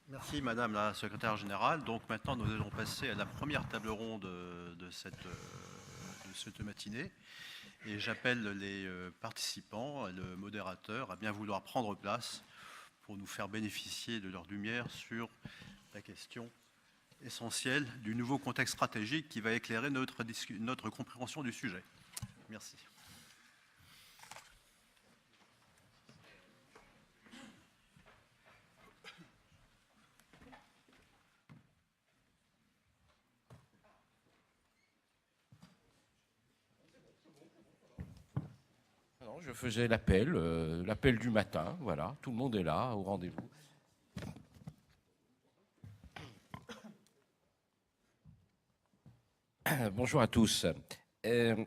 Merci Madame la Secrétaire Générale. Donc maintenant, nous allons passer à la première table ronde de cette matinée. Et j'appelle les participants, le modérateur, à bien vouloir prendre place pour nous faire bénéficier de leur lumière sur la question essentielle du nouveau contexte stratégique qui va éclairer notre compréhension du sujet. Merci. Non, je faisais l'appel du matin, voilà, tout le monde est là, au rendez-vous. Bonjour à tous. Euh,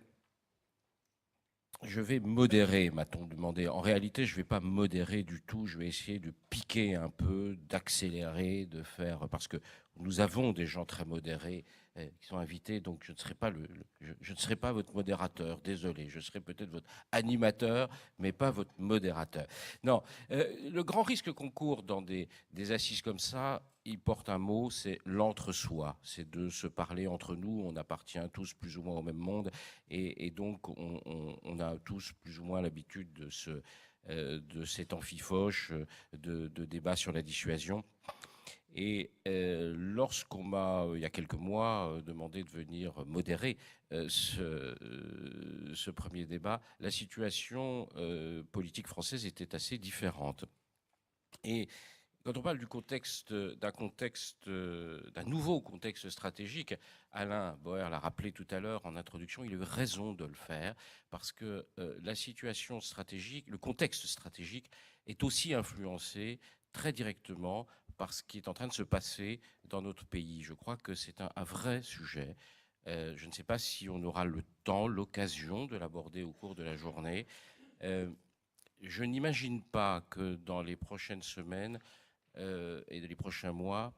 je vais modérer, m'a-t-on demandé. En réalité, je ne vais pas modérer du tout, je vais essayer de piquer un peu, d'accélérer, de faire, parce que nous avons des gens très modérés qui sont invités, donc je ne serai pas je ne serai pas votre modérateur, désolé, je serai peut-être votre animateur, mais pas votre modérateur. Non, le grand risque qu'on court dans des assises comme ça, il porte un mot, c'est l'entre-soi, c'est de se parler entre nous, on appartient tous plus ou moins au même monde, et donc on a tous plus ou moins l'habitude de cet amphifoche, de débat sur la dissuasion. Et lorsqu'on m'a, il y a quelques mois, demandé de venir modérer ce premier débat, la situation politique française était assez différente. Et quand on parle du contexte, d'un nouveau contexte stratégique, Alain Boer l'a rappelé tout à l'heure en introduction, il a eu raison de le faire, parce que la situation stratégique, le contexte stratégique est aussi influencé très directement par ce qui est en train de se passer dans notre pays. Je crois que c'est un vrai sujet. Je ne sais pas si on aura le temps, l'occasion de l'aborder au cours de la journée. Euh, je n'imagine pas que dans les prochaines semaines, et les prochains mois,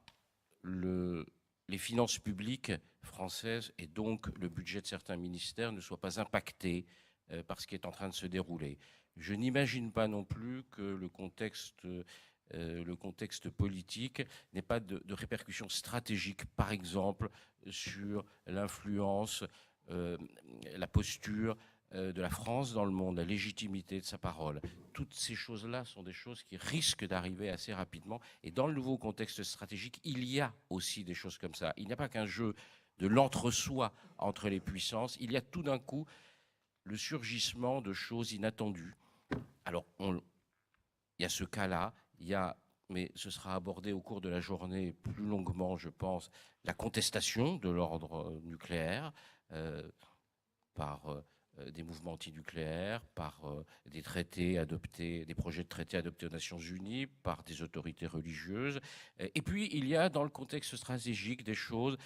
les finances publiques françaises et donc le budget de certains ministères ne soient pas impactés par ce qui est en train de se dérouler. Je n'imagine pas non plus que le contexte politique n'ait pas de répercussions stratégiques, par exemple, sur l'influence, la posture de la France dans le monde, la légitimité de sa parole. Toutes ces choses-là sont des choses qui risquent d'arriver assez rapidement. Et dans le nouveau contexte stratégique, il y a aussi des choses comme ça. Il n'y a pas qu'un jeu de l'entre-soi entre les puissances. Il y a tout d'un coup le surgissement de choses inattendues. Alors, il y a ce cas-là, mais ce sera abordé au cours de la journée plus longuement, je pense, la contestation de l'ordre nucléaire par des mouvements antinucléaires, par des traités adoptés, des projets de traités adoptés aux Nations Unies, par des autorités religieuses. Et puis, il y a dans le contexte stratégique des choses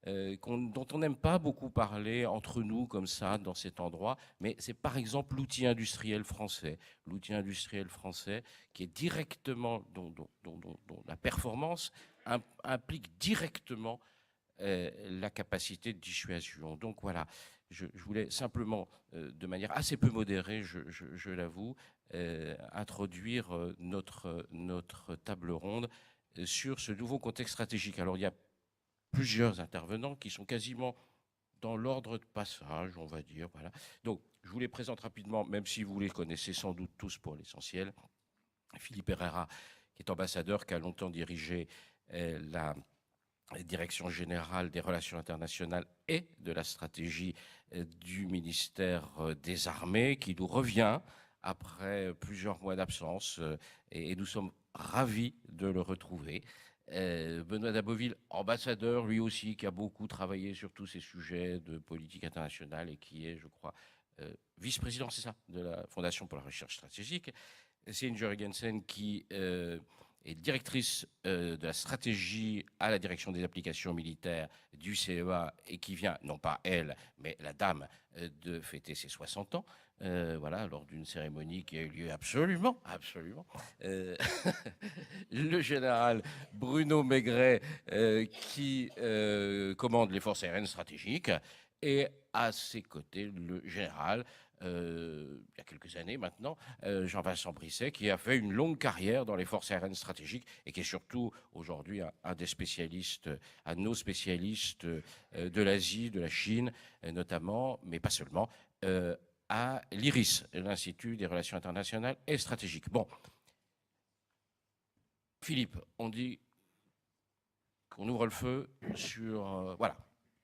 dont on n'aime pas beaucoup parler entre nous comme ça, dans cet endroit, mais c'est par exemple l'outil industriel français. L'outil industriel français qui est directement, dont la performance implique directement la capacité de dissuasion. Donc voilà, je voulais simplement, de manière assez peu modérée, je l'avoue, introduire notre table ronde sur ce nouveau contexte stratégique. Alors il y a plusieurs intervenants qui sont quasiment dans l'ordre de passage, on va dire. Voilà. Donc je vous les présente rapidement, même si vous les connaissez sans doute tous pour l'essentiel. Philippe Herrera, qui est ambassadeur, qui a longtemps dirigé la direction générale des relations internationales et de la stratégie du ministère des Armées, qui nous revient après plusieurs mois d'absence, et nous sommes ravis de le retrouver. Benoît Daboville, ambassadeur, lui aussi, qui a beaucoup travaillé sur tous ces sujets de politique internationale et qui est, je crois, vice-président, c'est ça, de la Fondation pour la recherche stratégique. Céline Jørgensen, qui est directrice de la stratégie à la direction des applications militaires du CEA et qui vient, non pas elle, mais la dame, de fêter ses 60 ans, voilà, lors d'une cérémonie qui a eu lieu absolument, euh, le général Bruno Maigret, qui commande les forces aériennes stratégiques, et à ses côtés, le général il y a quelques années maintenant, Jean-Vincent Brisset, qui a fait une longue carrière dans les forces aériennes stratégiques et qui est surtout aujourd'hui un des spécialistes, un de nos spécialistes de l'Asie, de la Chine notamment, mais pas seulement, à l'IRIS, l'Institut des relations internationales et stratégiques. Bon, Philippe, on dit qu'on ouvre le feu sur... voilà,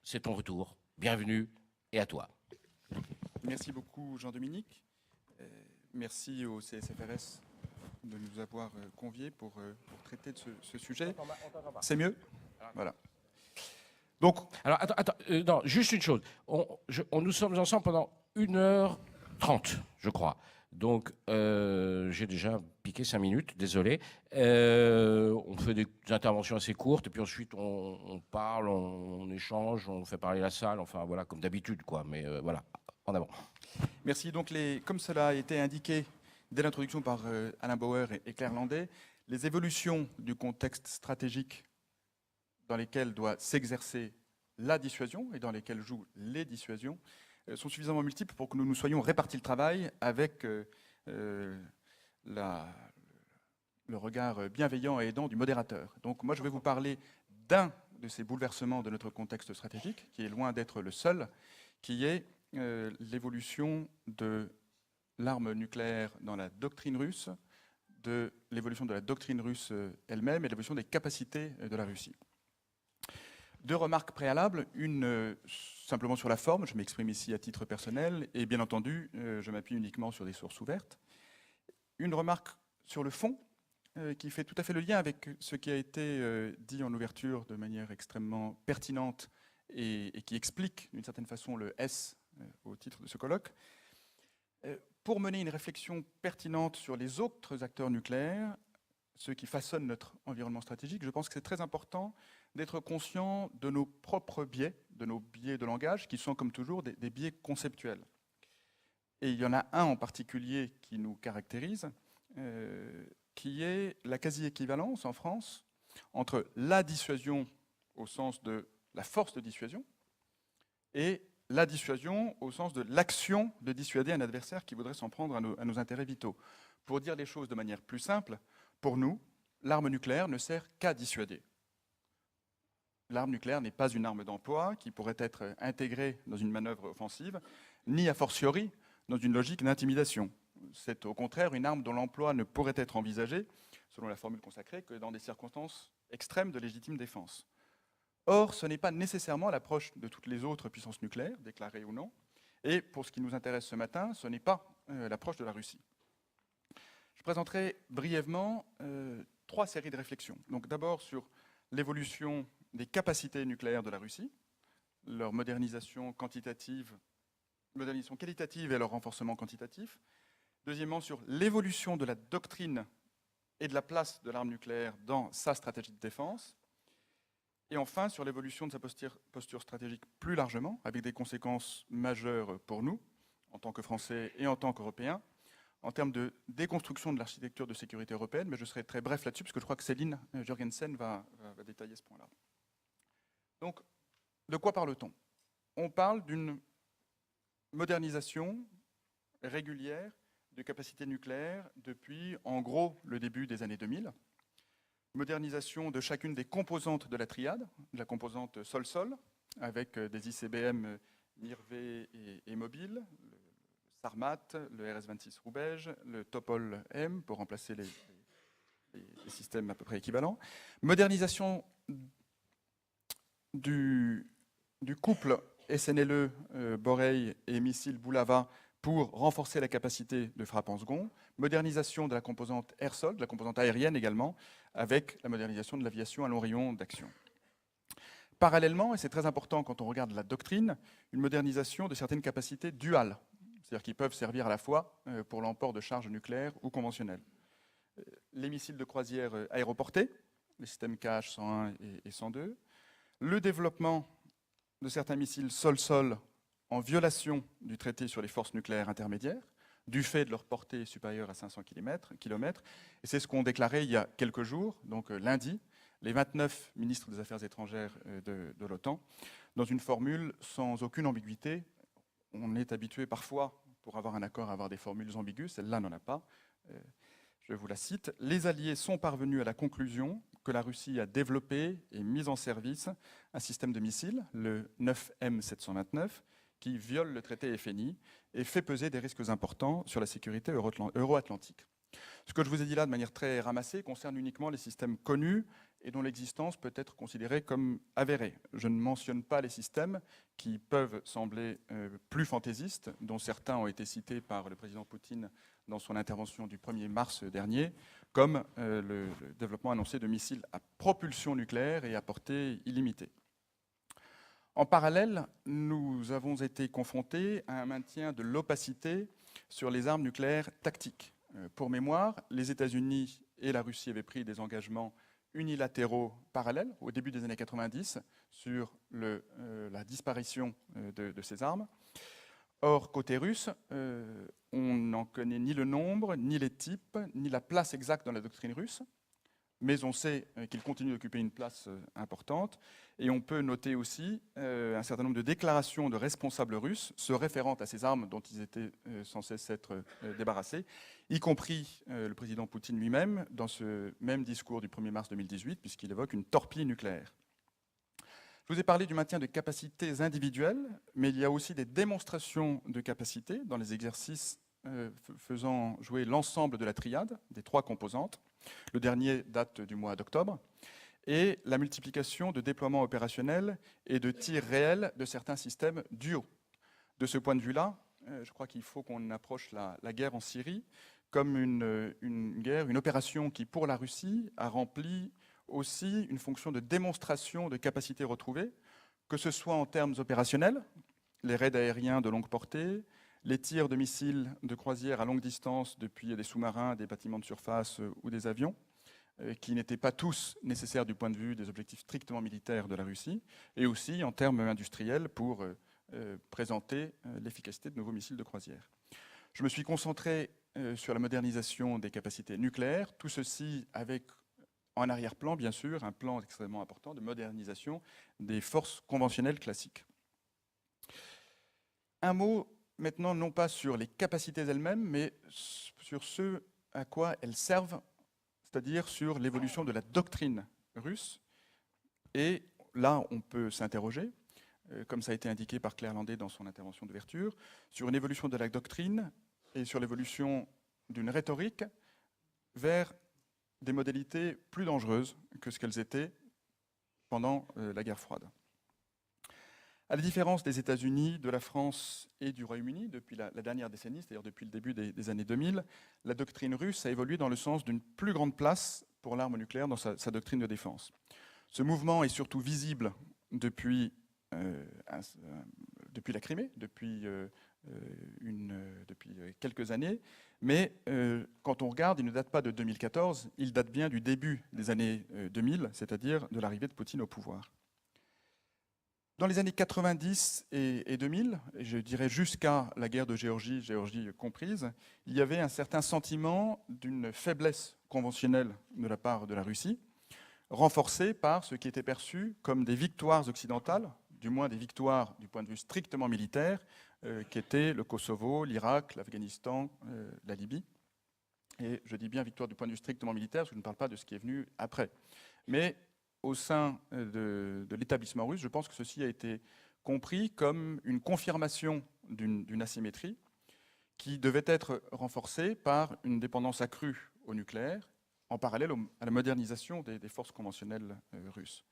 c'est ton retour. Bienvenue et à toi. Merci beaucoup Jean-Dominique. Merci au CSFRS de nous avoir conviés pour traiter de ce sujet. C'est mieux ? Voilà. Donc, alors, attends, non, juste une chose. Nous sommes ensemble pendant 1h30, je crois. Donc, j'ai déjà piqué 5 minutes, désolé. On fait des interventions assez courtes, et puis ensuite, on parle, on échange, on fait parler la salle, enfin, voilà, comme d'habitude, quoi. Mais voilà, en avant. Merci. Donc, comme cela a été indiqué dès l'introduction par Alain Bauer et Claire Landais, les évolutions du contexte stratégique dans lesquels doit s'exercer la dissuasion et dans lesquels jouent les dissuasions sont suffisamment multiples pour que nous nous soyons répartis le travail avec le regard bienveillant et aidant du modérateur. Donc moi, je vais vous parler d'un de ces bouleversements de notre contexte stratégique, qui est loin d'être le seul, qui est l'évolution de l'arme nucléaire dans la doctrine russe, de l'évolution de la doctrine russe elle-même et l'évolution des capacités de la Russie. Deux remarques préalables, une simplement sur la forme, je m'exprime ici à titre personnel, et bien entendu, je m'appuie uniquement sur des sources ouvertes. Une remarque sur le fond, qui fait tout à fait le lien avec ce qui a été dit en ouverture de manière extrêmement pertinente et qui explique d'une certaine façon le S au titre de ce colloque. Pour mener une réflexion pertinente sur les autres acteurs nucléaires, ceux qui façonnent notre environnement stratégique, je pense que c'est très important d'être conscient de nos propres biais, de nos biais de langage, qui sont comme toujours des biais conceptuels. Et il y en a un en particulier qui nous caractérise, qui est la quasi-équivalence en France entre la dissuasion au sens de la force de dissuasion et la dissuasion au sens de l'action de dissuader un adversaire qui voudrait s'en prendre à nos intérêts vitaux. Pour dire les choses de manière plus simple, pour nous, l'arme nucléaire ne sert qu'à dissuader. L'arme nucléaire n'est pas une arme d'emploi qui pourrait être intégrée dans une manœuvre offensive, ni a fortiori dans une logique d'intimidation. C'est au contraire une arme dont l'emploi ne pourrait être envisagé, selon la formule consacrée, que dans des circonstances extrêmes de légitime défense. Or, ce n'est pas nécessairement l'approche de toutes les autres puissances nucléaires, déclarées ou non, et pour ce qui nous intéresse ce matin, ce n'est pas l'approche de la Russie. Je présenterai brièvement 3 séries de réflexions. Donc d'abord sur l'évolution des capacités nucléaires de la Russie, leur modernisation qualitative et leur renforcement quantitatif. Deuxièmement, sur l'évolution de la doctrine et de la place de l'arme nucléaire dans sa stratégie de défense. Et enfin, sur l'évolution de sa posture stratégique plus largement, avec des conséquences majeures pour nous, en tant que Français et en tant qu'Européens, en termes de déconstruction de l'architecture de sécurité européenne, mais je serai très bref là-dessus, parce que je crois que Céline Jurgensen va détailler ce point-là. Donc, de quoi parle-t-on ? On parle d'une modernisation régulière de capacités nucléaires depuis, en gros, le début des années 2000. Modernisation de chacune des composantes de la triade, de la composante sol-sol, avec des ICBM NIRV et mobiles, le Sarmat, le RS-26 Roubaix, le Topol-M pour remplacer les systèmes à peu près équivalents. Modernisation du couple SNLE, Borei et missile Bulava pour renforcer la capacité de frappe en second. Modernisation de la composante air-sol, de la composante aérienne également, avec la modernisation de l'aviation à long rayon d'action. Parallèlement, et c'est très important quand on regarde la doctrine, une modernisation de certaines capacités duales, c'est-à-dire qui peuvent servir à la fois pour l'emport de charges nucléaires ou conventionnelles. Les missiles de croisière aéroportés, les systèmes KH-101 et 102, le développement de certains missiles sol-sol en violation du traité sur les forces nucléaires intermédiaires, du fait de leur portée supérieure à 500 km. Et c'est ce qu'ont déclaré il y a quelques jours, donc lundi, les 29 ministres des Affaires étrangères de l'OTAN, dans une formule sans aucune ambiguïté. On est habitué parfois, pour avoir un accord, avoir des formules ambiguës. Celle-là n'en a pas. Je vous la cite. « Les Alliés sont parvenus à la conclusion que la Russie a développé et mis en service un système de missiles, le 9M729, qui viole le traité FNI et fait peser des risques importants sur la sécurité euro-atlantique. » Ce que je vous ai dit là de manière très ramassée concerne uniquement les systèmes connus et dont l'existence peut être considérée comme avérée. Je ne mentionne pas les systèmes qui peuvent sembler plus fantaisistes, dont certains ont été cités par le président Poutine dans son intervention du 1er mars dernier, comme le développement annoncé de missiles à propulsion nucléaire et à portée illimitée. En parallèle, nous avons été confrontés à un maintien de l'opacité sur les armes nucléaires tactiques. Pour mémoire, les États-Unis et la Russie avaient pris des engagements unilatéraux parallèles au début des années 90 sur la disparition de ces armes. Or, côté russe, on n'en connaît ni le nombre, ni les types, ni la place exacte dans la doctrine russe, mais on sait qu'ils continuent d'occuper une place importante. Et on peut noter aussi un certain nombre de déclarations de responsables russes se référant à ces armes dont ils étaient censés s'être débarrassés, y compris le président Poutine lui-même, dans ce même discours du 1er mars 2018, puisqu'il évoque une torpille nucléaire. Je vous ai parlé du maintien de capacités individuelles, mais il y a aussi des démonstrations de capacités dans les exercices faisant jouer l'ensemble de la triade, des 3 composantes. Le dernier date du mois d'octobre. Et la multiplication de déploiements opérationnels et de tirs réels de certains systèmes duo. De ce point de vue-là, je crois qu'il faut qu'on approche la guerre en Syrie comme une opération qui, pour la Russie, a rempli aussi une fonction de démonstration de capacités retrouvées, que ce soit en termes opérationnels, les raids aériens de longue portée, les tirs de missiles de croisière à longue distance depuis des sous-marins, des bâtiments de surface ou des avions, qui n'étaient pas tous nécessaires du point de vue des objectifs strictement militaires de la Russie, et aussi en termes industriels pour présenter l'efficacité de nouveaux missiles de croisière. Je me suis concentré sur la modernisation des capacités nucléaires, tout ceci avec, en arrière-plan, bien sûr, un plan extrêmement important de modernisation des forces conventionnelles classiques. Un mot maintenant, non pas sur les capacités elles-mêmes, mais sur ce à quoi elles servent, c'est-à-dire sur l'évolution de la doctrine russe. Et là, on peut s'interroger, comme ça a été indiqué par Claire Landé dans son intervention d'ouverture, sur une évolution de la doctrine et sur l'évolution d'une rhétorique vers des modalités plus dangereuses que ce qu'elles étaient pendant la guerre froide. À la différence des États-Unis, de la France et du Royaume-Uni, depuis la dernière décennie, c'est-à-dire depuis le début des années 2000, la doctrine russe a évolué dans le sens d'une plus grande place pour l'arme nucléaire dans sa doctrine de défense. Ce mouvement est surtout visible depuis la Crimée, depuis quelques années, mais quand on regarde, il ne date pas de 2014, il date bien du début des années 2000, c'est-à-dire de l'arrivée de Poutine au pouvoir. Dans les années 90 et 2000, et je dirais jusqu'à la guerre de Géorgie, Géorgie comprise, il y avait un certain sentiment d'une faiblesse conventionnelle de la part de la Russie, renforcée par ce qui était perçu comme des victoires occidentales, du moins des victoires du point de vue strictement militaire, qui étaient le Kosovo, l'Irak, l'Afghanistan, la Libye. Et je dis bien victoire du point de vue strictement militaire, parce que je ne parle pas de ce qui est venu après. Mais au sein de l'établissement russe, je pense que ceci a été compris comme une confirmation d'une asymétrie qui devait être renforcée par une dépendance accrue au nucléaire, en parallèle à la modernisation des forces conventionnelles russes.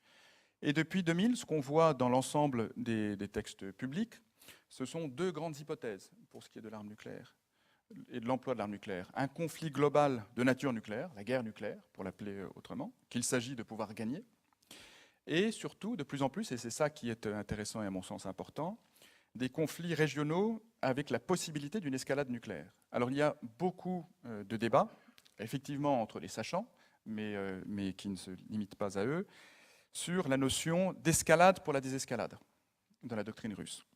Et depuis 2000, ce qu'on voit dans l'ensemble des textes publics, ce sont 2 grandes hypothèses pour ce qui est de l'arme nucléaire et de l'emploi de l'arme nucléaire. Un conflit global de nature nucléaire, la guerre nucléaire, pour l'appeler autrement, qu'il s'agit de pouvoir gagner, et surtout, de plus en plus, et c'est ça qui est intéressant et à mon sens important, des conflits régionaux avec la possibilité d'une escalade nucléaire. Alors il y a beaucoup de débats, effectivement entre les sachants, mais qui ne se limitent pas à eux, sur la notion d'escalade pour la désescalade dans la doctrine russe.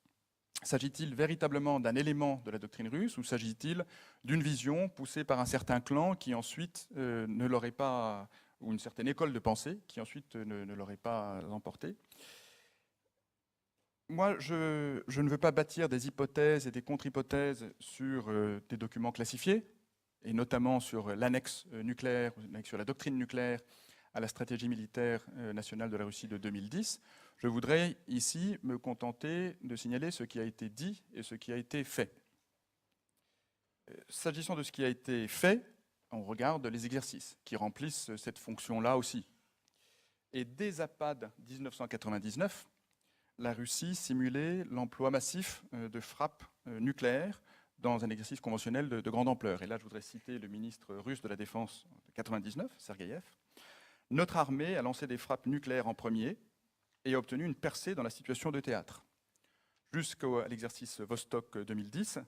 S'agit-il véritablement d'un élément de la doctrine russe ou s'agit-il d'une vision poussée par un certain clan qui ensuite ne l'aurait pas, ou une certaine école de pensée qui ensuite ne l'aurait pas emporté? Moi, je ne veux pas bâtir des hypothèses et des contre-hypothèses sur des documents classifiés, et notamment sur l'annexe nucléaire, sur la doctrine nucléaire à la stratégie militaire nationale de la Russie de 2010. Je voudrais ici me contenter de signaler ce qui a été dit et ce qui a été fait. S'agissant de ce qui a été fait, on regarde les exercices qui remplissent cette fonction-là aussi. Et dès APAD 1999, la Russie simulait l'emploi massif de frappes nucléaires dans un exercice conventionnel de grande ampleur. Et là, je voudrais citer le ministre russe de la Défense de 1999, Sergeyev. Notre armée a lancé des frappes nucléaires en premier et a obtenu une percée dans la situation de théâtre. Jusqu'à l'exercice Vostok 2010,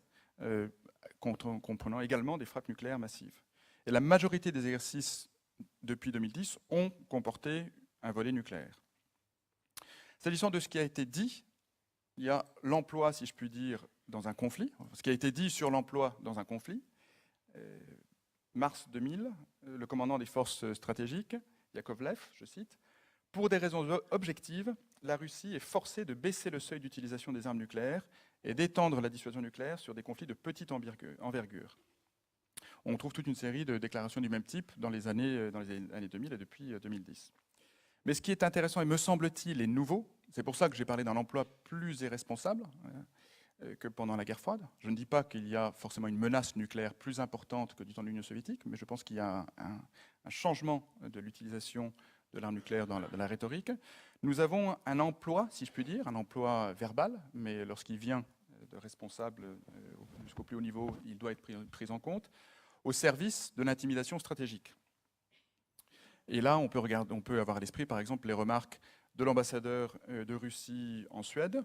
comprenant également des frappes nucléaires massives. Et la majorité des exercices depuis 2010 ont comporté un volet nucléaire. S'agissant de ce qui a été dit, il y a l'emploi, si je puis dire, dans un conflit. Ce qui a été dit sur l'emploi dans un conflit. Mars 2000, le commandant des forces stratégiques, Yakovlev, je cite, « Pour des raisons objectives, la Russie est forcée de baisser le seuil d'utilisation des armes nucléaires et d'étendre la dissuasion nucléaire sur des conflits de petite envergure. » On trouve toute une série de déclarations du même type dans les années 2000 et depuis 2010. Mais ce qui est intéressant et me semble-t-il est nouveau, c'est pour ça que j'ai parlé d'un emploi plus irresponsable que pendant la guerre froide. Je ne dis pas qu'il y a forcément une menace nucléaire plus importante que du temps de l'Union soviétique, mais je pense qu'il y a un changement de l'utilisation de l'arme nucléaire dans la rhétorique. Nous avons un emploi, si je puis dire, un emploi verbal, mais lorsqu'il vient de responsables jusqu'au plus haut niveau, il doit être pris en compte, au service de l'intimidation stratégique. Et là, on peut avoir à l'esprit, par exemple, les remarques de l'ambassadeur de Russie en Suède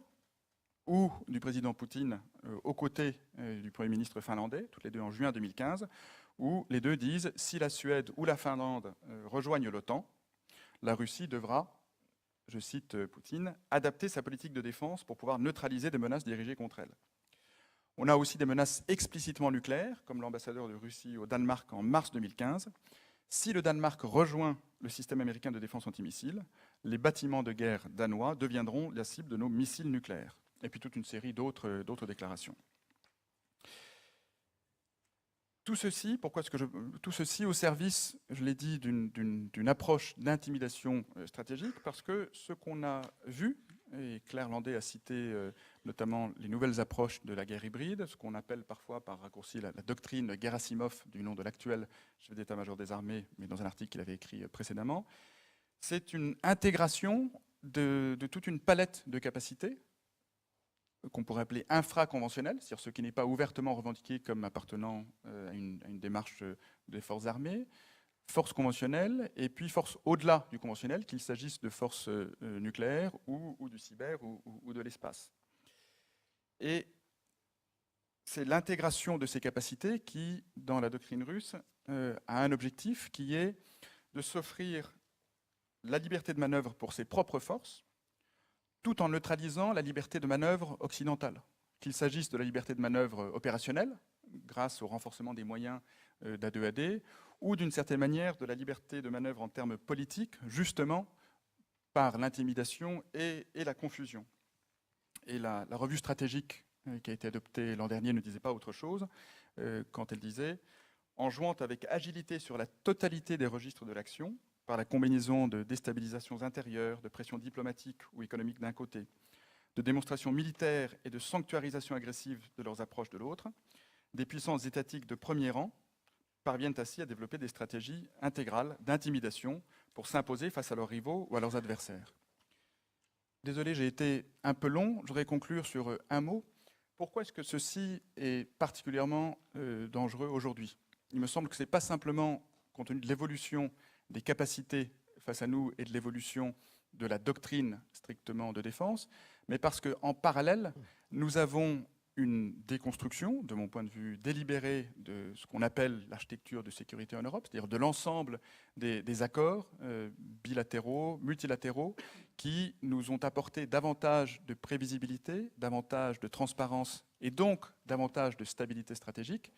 ou du président Poutine aux côtés du Premier ministre finlandais, toutes les deux en juin 2015, où les deux disent « Si la Suède ou la Finlande rejoignent l'OTAN, la Russie devra, je cite Poutine, adapter sa politique de défense pour pouvoir neutraliser des menaces dirigées contre elle. » On a aussi des menaces explicitement nucléaires, comme l'ambassadeur de Russie au Danemark en mars 2015. Si le Danemark rejoint le système américain de défense antimissile, les bâtiments de guerre danois deviendront la cible de nos missiles nucléaires. Et puis toute une série d'autres déclarations. Tout ceci, tout ceci au service, je l'ai dit, d'une approche d'intimidation stratégique, parce que ce qu'on a vu, et Claire Landais a cité notamment les nouvelles approches de la guerre hybride, ce qu'on appelle parfois par raccourci la doctrine Gerasimov, du nom de l'actuel chef d'état-major des armées, mais dans un article qu'il avait écrit précédemment, c'est une intégration de toute une palette de capacités qu'on pourrait appeler infraconventionnelles, c'est-à-dire ce qui n'est pas ouvertement revendiqué comme appartenant à une démarche des forces armées, forces conventionnelles, et puis forces au-delà du conventionnel, qu'il s'agisse de forces nucléaires ou du cyber ou de l'espace. Et c'est l'intégration de ces capacités qui, dans la doctrine russe, a un objectif qui est de s'offrir la liberté de manœuvre pour ses propres forces, tout en neutralisant la liberté de manœuvre occidentale, qu'il s'agisse de la liberté de manœuvre opérationnelle, grâce au renforcement des moyens d'A2AD, ou d'une certaine manière de la liberté de manœuvre en termes politiques, justement par l'intimidation et la confusion. Et la revue stratégique qui a été adoptée l'an dernier ne disait pas autre chose quand elle disait « En jouant avec agilité sur la totalité des registres de l'action, par la combinaison de déstabilisations intérieures, de pressions diplomatiques ou économiques d'un côté, de démonstrations militaires et de sanctuarisation agressive de leurs approches de l'autre, des puissances étatiques de premier rang parviennent ainsi à développer des stratégies intégrales d'intimidation pour s'imposer face à leurs rivaux ou à leurs adversaires. » Désolé, j'ai été un peu long, je voudrais conclure sur un mot. Pourquoi est-ce que ceci est particulièrement dangereux aujourd'hui ? Il me semble que ce n'est pas simplement, compte tenu de l'évolution des capacités face à nous et de l'évolution de la doctrine strictement de défense, mais parce qu'en parallèle, nous avons une déconstruction, de mon point de vue délibérée, de ce qu'on appelle l'architecture de sécurité en Europe, c'est-à-dire de l'ensemble des accords bilatéraux, multilatéraux, qui nous ont apporté davantage de prévisibilité, davantage de transparence et donc davantage de stabilité stratégique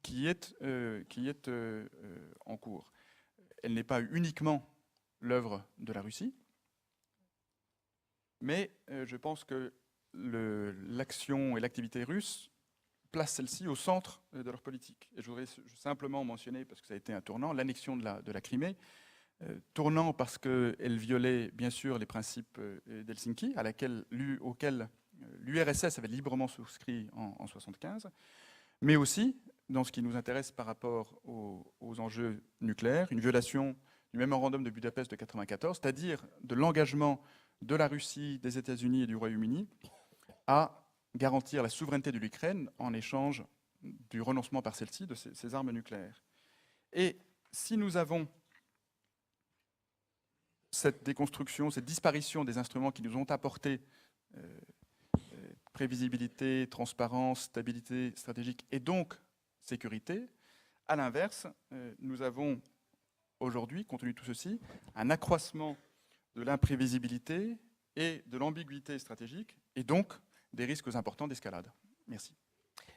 qui est en cours. Elle n'est pas uniquement l'œuvre de la Russie, mais je pense que l'action et l'activité russe placent celle-ci au centre de leur politique. Et je voudrais simplement mentionner, parce que ça a été un tournant, l'annexion de la Crimée, tournant parce qu'elle violait bien sûr les principes d'Helsinki, auxquels l'URSS avait librement souscrit en 1975, mais aussi, dans ce qui nous intéresse par rapport aux enjeux nucléaires, une violation du mémorandum de Budapest de 1994, c'est-à-dire de l'engagement de la Russie, des États-Unis et du Royaume-Uni à garantir la souveraineté de l'Ukraine en échange du renoncement par celle-ci de ses armes nucléaires. Et si nous avons cette déconstruction, cette disparition des instruments qui nous ont apporté prévisibilité, transparence, stabilité stratégique et donc sécurité, à l'inverse, nous avons aujourd'hui, compte tenu de tout ceci, un accroissement de l'imprévisibilité et de l'ambiguïté stratégique, et donc des risques importants d'escalade. Merci.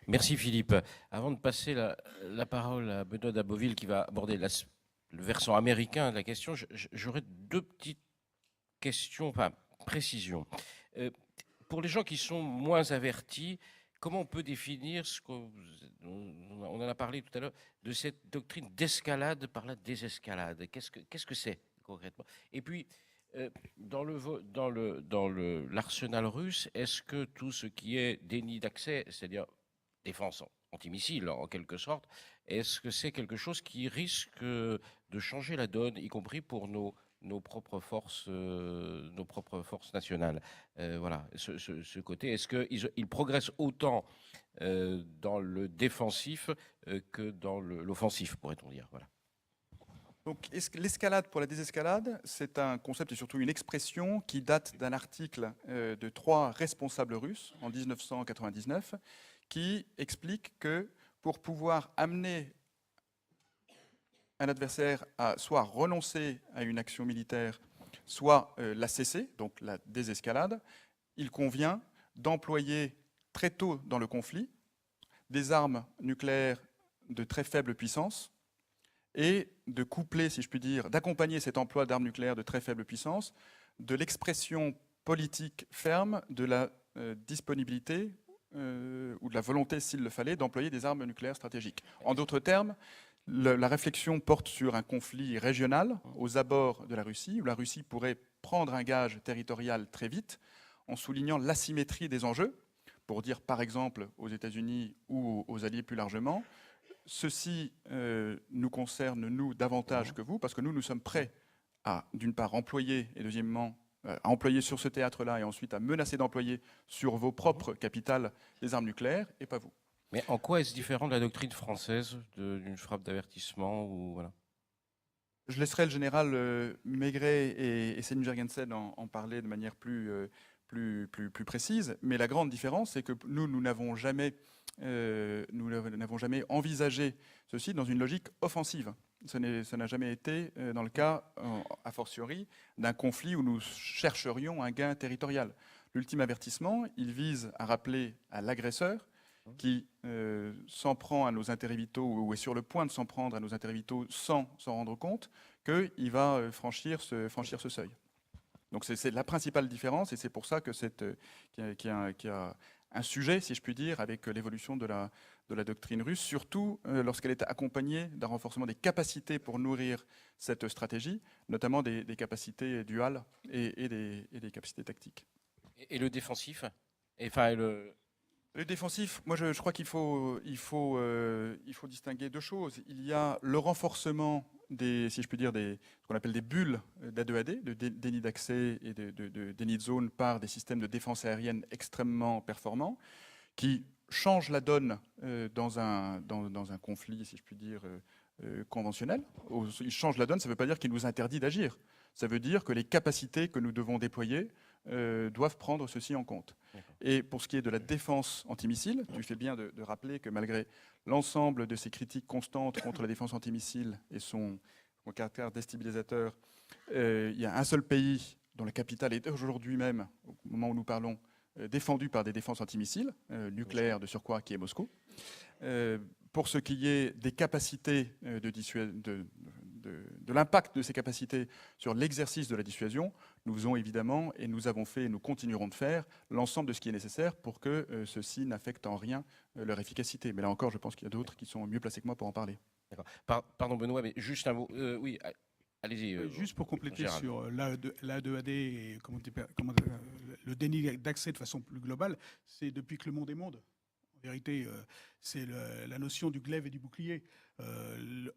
Merci Philippe. Avant de passer la parole à Benoît Daboville qui va aborder le versant américain de la question, j'aurais deux petites questions, enfin précisions. Pour les gens qui sont moins avertis, comment on peut définir on en a parlé tout à l'heure, de cette doctrine d'escalade par la désescalade? Qu'est-ce que c'est concrètement? Et puis, dans l'arsenal russe, est-ce que tout ce qui est déni d'accès, c'est-à-dire défense antimissile en quelque sorte, est-ce que c'est quelque chose qui risque de changer la donne, y compris pour nos propres forces nationales? Voilà, ce côté, est-ce qu'ils progressent autant dans le défensif que dans l'offensif, pourrait-on dire? Voilà. Donc, l'escalade pour la désescalade, c'est un concept et surtout une expression qui date d'un article de 3 responsables russes en 1999 qui explique que pour pouvoir amener un adversaire à soit renoncer à une action militaire, soit la cesser, donc la désescalade, il convient d'employer très tôt dans le conflit des armes nucléaires de très faible puissance et de coupler, si je puis dire, d'accompagner cet emploi d'armes nucléaires de très faible puissance de l'expression politique ferme de la disponibilité ou de la volonté, s'il le fallait, d'employer des armes nucléaires stratégiques. En d'autres termes, la réflexion porte sur un conflit régional aux abords de la Russie, où la Russie pourrait prendre un gage territorial très vite, en soulignant l'asymétrie des enjeux, pour dire par exemple aux États-Unis ou aux alliés plus largement, ceci nous concerne, nous, davantage que vous, parce que nous sommes prêts à, d'une part, employer, et deuxièmement, à employer sur ce théâtre-là, et ensuite à menacer d'employer sur vos propres capitales des armes nucléaires, et pas vous. Mais en quoi est-ce différent de la doctrine française d'une frappe d'avertissement ou voilà? Je laisserai le général Maigret et Céline Jurgensen en parler de manière plus précise, mais la grande différence, c'est que nous n'avons jamais envisagé ceci dans une logique offensive. Ça n'a jamais été dans le cas, a fortiori, d'un conflit où nous chercherions un gain territorial. L'ultime avertissement, il vise à rappeler à l'agresseur qui s'en prend à nos intérêts vitaux ou est sur le point de s'en prendre à nos intérêts vitaux sans s'en rendre compte, qu'il va franchir ce seuil. Donc c'est la principale différence et c'est pour ça que qu'il y a un sujet, si je puis dire, avec l'évolution de la doctrine russe, surtout lorsqu'elle est accompagnée d'un renforcement des capacités pour nourrir cette stratégie, notamment des capacités duales et des capacités tactiques. Et le défensif? Enfin, Le défensif, moi je crois qu'il faut distinguer deux choses. Il y a le renforcement si je puis dire, ce qu'on appelle des bulles d'A2AD, de déni d'accès et de déni de zone par des systèmes de défense aérienne extrêmement performants, qui changent la donne dans un conflit, si je puis dire, conventionnel. Ils changent la donne, ça ne veut pas dire qu'il nous interdit d'agir. Ça veut dire que les capacités que nous devons déployer doivent prendre ceci en compte. Et pour ce qui est de la défense antimissile, tu fais bien de rappeler que malgré l'ensemble de ces critiques constantes contre la défense antimissile et son caractère déstabilisateur, il y a un seul pays dont la capitale est aujourd'hui même, au moment où nous parlons, défendue par des défenses antimissiles, nucléaires de surcroît, qui est Moscou. Pour ce qui est des capacités de l'impact de ces capacités sur l'exercice de la dissuasion, nous faisons évidemment, et nous avons fait et nous continuerons de faire, l'ensemble de ce qui est nécessaire pour que ceci n'affecte en rien leur efficacité. Mais là encore, je pense qu'il y a d'autres qui sont mieux placés que moi pour en parler. Pardon Benoît, mais juste un mot. Oui, allez-y. Oui, juste pour compléter Gérald. sur l'A2AD et le déni d'accès de façon plus globale, c'est depuis que le monde est monde. En vérité, c'est la notion du glaive et du bouclier.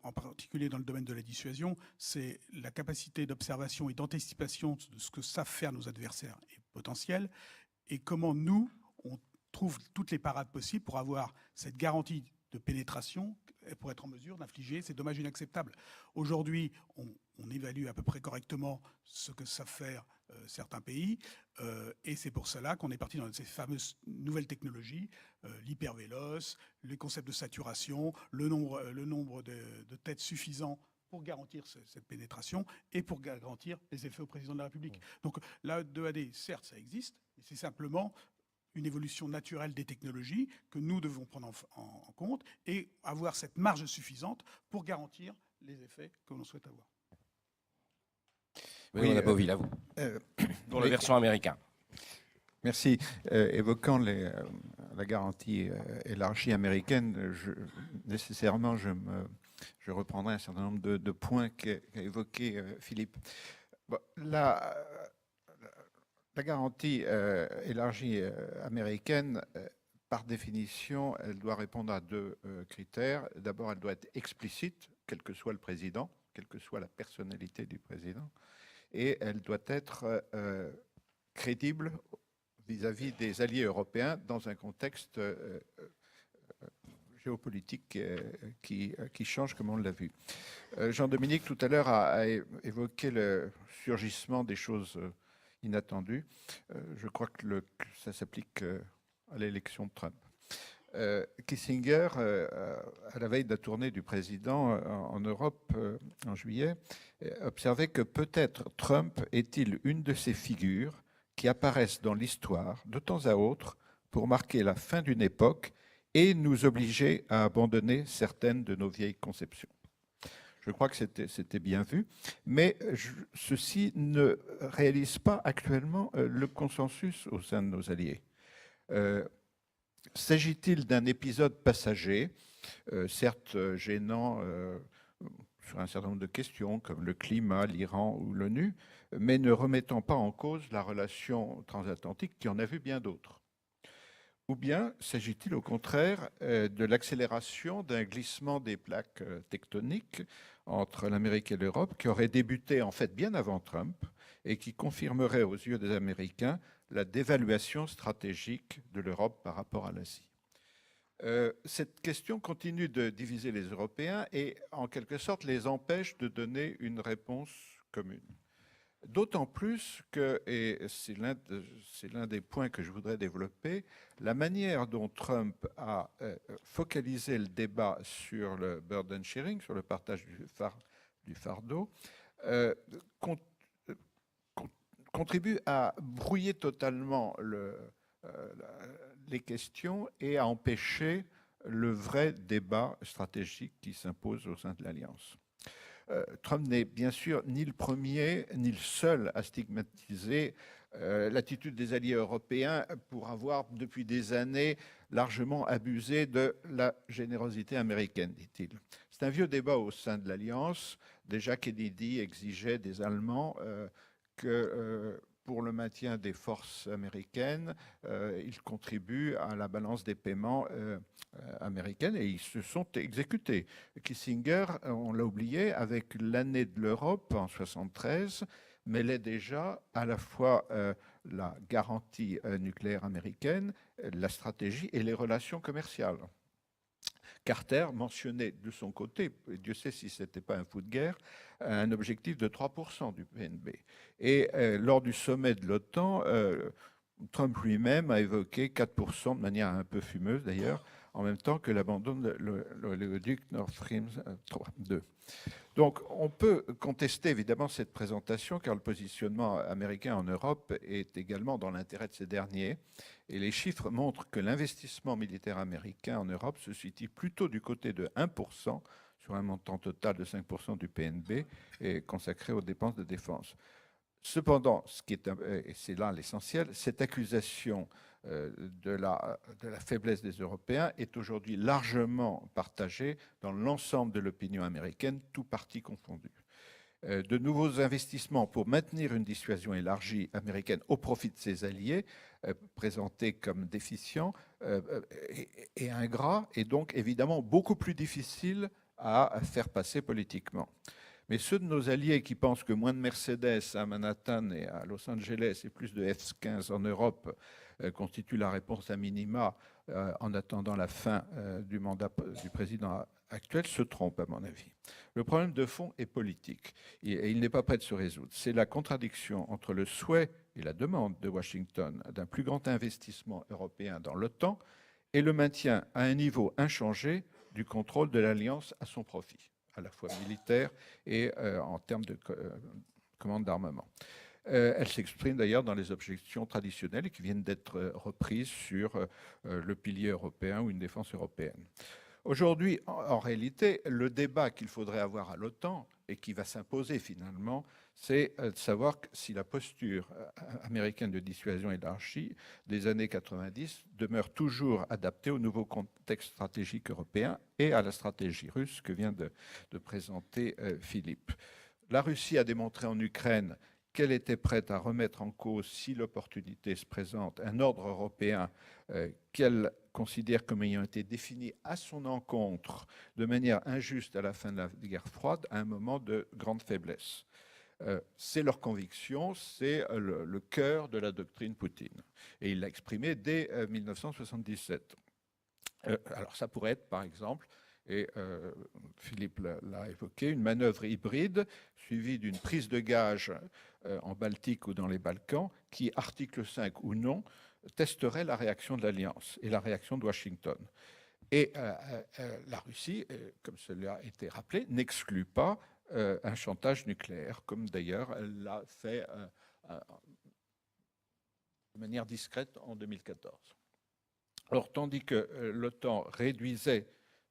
En particulier dans le domaine de la dissuasion, c'est la capacité d'observation et d'anticipation de ce que savent faire nos adversaires et potentiels, et comment nous, on trouve toutes les parades possibles pour avoir cette garantie de pénétration pour être en mesure d'infliger ces dommages inacceptables. Aujourd'hui, on évalue à peu près correctement ce que savent faire certains pays, et c'est pour cela qu'on est parti dans ces fameuses nouvelles technologies, l'hypervéloce, les concepts de saturation, le nombre de têtes suffisant pour garantir cette pénétration et pour garantir les effets au président de la République. Donc l'A2AD, certes, ça existe, mais c'est simplement une évolution naturelle des technologies que nous devons prendre en compte et avoir cette marge suffisante pour garantir les effets que l'on souhaite avoir. Benoît Napovil, à vous. Pour la version américaine. Merci. Évoquant la garantie élargie américaine, nécessairement, je reprendrai un certain nombre de points qu'a évoqué Philippe. Bon, la garantie élargie américaine, par définition, elle doit répondre à deux critères. D'abord, elle doit être explicite, quel que soit le président, quelle que soit la personnalité du président, et elle doit être crédible vis-à-vis des alliés européens dans un contexte géopolitique qui change, comme on l'a vu. Jean-Dominique, tout à l'heure, a évoqué le surgissement des choses inattendues. Je crois que ça s'applique à l'élection de Trump. Kissinger, à la veille de la tournée du président en Europe en juillet, observait que peut-être Trump est-il une de ces figures qui apparaissent dans l'histoire de temps à autre pour marquer la fin d'une époque et nous obliger à abandonner certaines de nos vieilles conceptions. Je crois que c'était bien vu, mais ceci ne réalise pas actuellement le consensus au sein de nos alliés. S'agit-il d'un épisode passager, certes gênant sur un certain nombre de questions comme le climat, l'Iran ou l'ONU, mais ne remettant pas en cause la relation transatlantique qui en a vu bien d'autres? Ou bien s'agit-il au contraire de l'accélération d'un glissement des plaques tectoniques entre l'Amérique et l'Europe qui aurait débuté en fait bien avant Trump et qui confirmerait aux yeux des Américains la dévaluation stratégique de l'Europe par rapport à l'Asie? Cette question continue de diviser les Européens et en quelque sorte les empêche de donner une réponse commune. D'autant plus que, et c'est l'un des points que je voudrais développer, la manière dont Trump a focalisé le débat sur le burden sharing, sur le partage du fardeau, contribue à brouiller totalement les questions et à empêcher le vrai débat stratégique qui s'impose au sein de l'Alliance. Trump n'est bien sûr ni le premier ni le seul à stigmatiser l'attitude des alliés européens pour avoir depuis des années largement abusé de la générosité américaine, dit-il. C'est un vieux débat au sein de l'Alliance. Déjà Kennedy exigeait des Allemands que pour le maintien des forces américaines, ils contribuent à la balance des paiements américaine et ils se sont exécutés. Kissinger, on l'a oublié, avec l'année de l'Europe en 1973, mêlait déjà à la fois la garantie nucléaire américaine, la stratégie et les relations commerciales. Carter mentionnait de son côté, Dieu sait si ce n'était pas un fou de guerre, un objectif de 3% du PNB. Et lors du sommet de l'OTAN, Trump lui-même a évoqué 4% de manière un peu fumeuse d'ailleurs, en même temps que l'abandon de l'oléoduc Nord Stream 2. Donc, on peut contester évidemment cette présentation, car le positionnement américain en Europe est également dans l'intérêt de ces derniers. Et les chiffres montrent que l'investissement militaire américain en Europe se situe plutôt du côté de 1%, sur un montant total de 5% du PNB, et consacré aux dépenses de défense. Cependant, et c'est là l'essentiel, cette accusation de la faiblesse des Européens est aujourd'hui largement partagée dans l'ensemble de l'opinion américaine, tous partis confondus. De nouveaux investissements pour maintenir une dissuasion élargie américaine au profit de ses alliés, présentés comme déficients et ingrats, est donc évidemment beaucoup plus difficile à faire passer politiquement. Mais ceux de nos alliés qui pensent que moins de Mercedes à Manhattan et à Los Angeles et plus de F-15 en Europe constituent la réponse à minima en attendant la fin du mandat du président actuel se trompent, à mon avis. Le problème de fond est politique et il n'est pas prêt de se résoudre. C'est la contradiction entre le souhait et la demande de Washington d'un plus grand investissement européen dans l'OTAN et le maintien à un niveau inchangé du contrôle de l'Alliance à son profit, à la fois militaire et en termes de commande d'armement. Elle s'exprime d'ailleurs dans les objections traditionnelles qui viennent d'être reprises sur le pilier européen ou une défense européenne. Aujourd'hui, en réalité, le débat qu'il faudrait avoir à l'OTAN et qui va s'imposer finalement, c'est de savoir si la posture américaine de dissuasion élargie des années 90 demeure toujours adaptée au nouveau contexte stratégique européen et à la stratégie russe que vient de présenter Philippe. La Russie a démontré en Ukraine qu'elle était prête à remettre en cause, si l'opportunité se présente, un ordre européen qu'elle considère comme ayant été défini à son encontre de manière injuste à la fin de la guerre froide, à un moment de grande faiblesse. C'est leur conviction, c'est le cœur de la doctrine Poutine. Et il l'a exprimé dès 1977. Alors ça pourrait être, par exemple, et Philippe l'a évoqué, une manœuvre hybride suivie d'une prise de gage en Baltique ou dans les Balkans qui, article 5 ou non, testerait la réaction de l'Alliance et la réaction de Washington. Et la Russie, comme cela a été rappelé, n'exclut pas un chantage nucléaire, comme d'ailleurs elle l'a fait de manière discrète en 2014. Alors, tandis que l'OTAN réduisait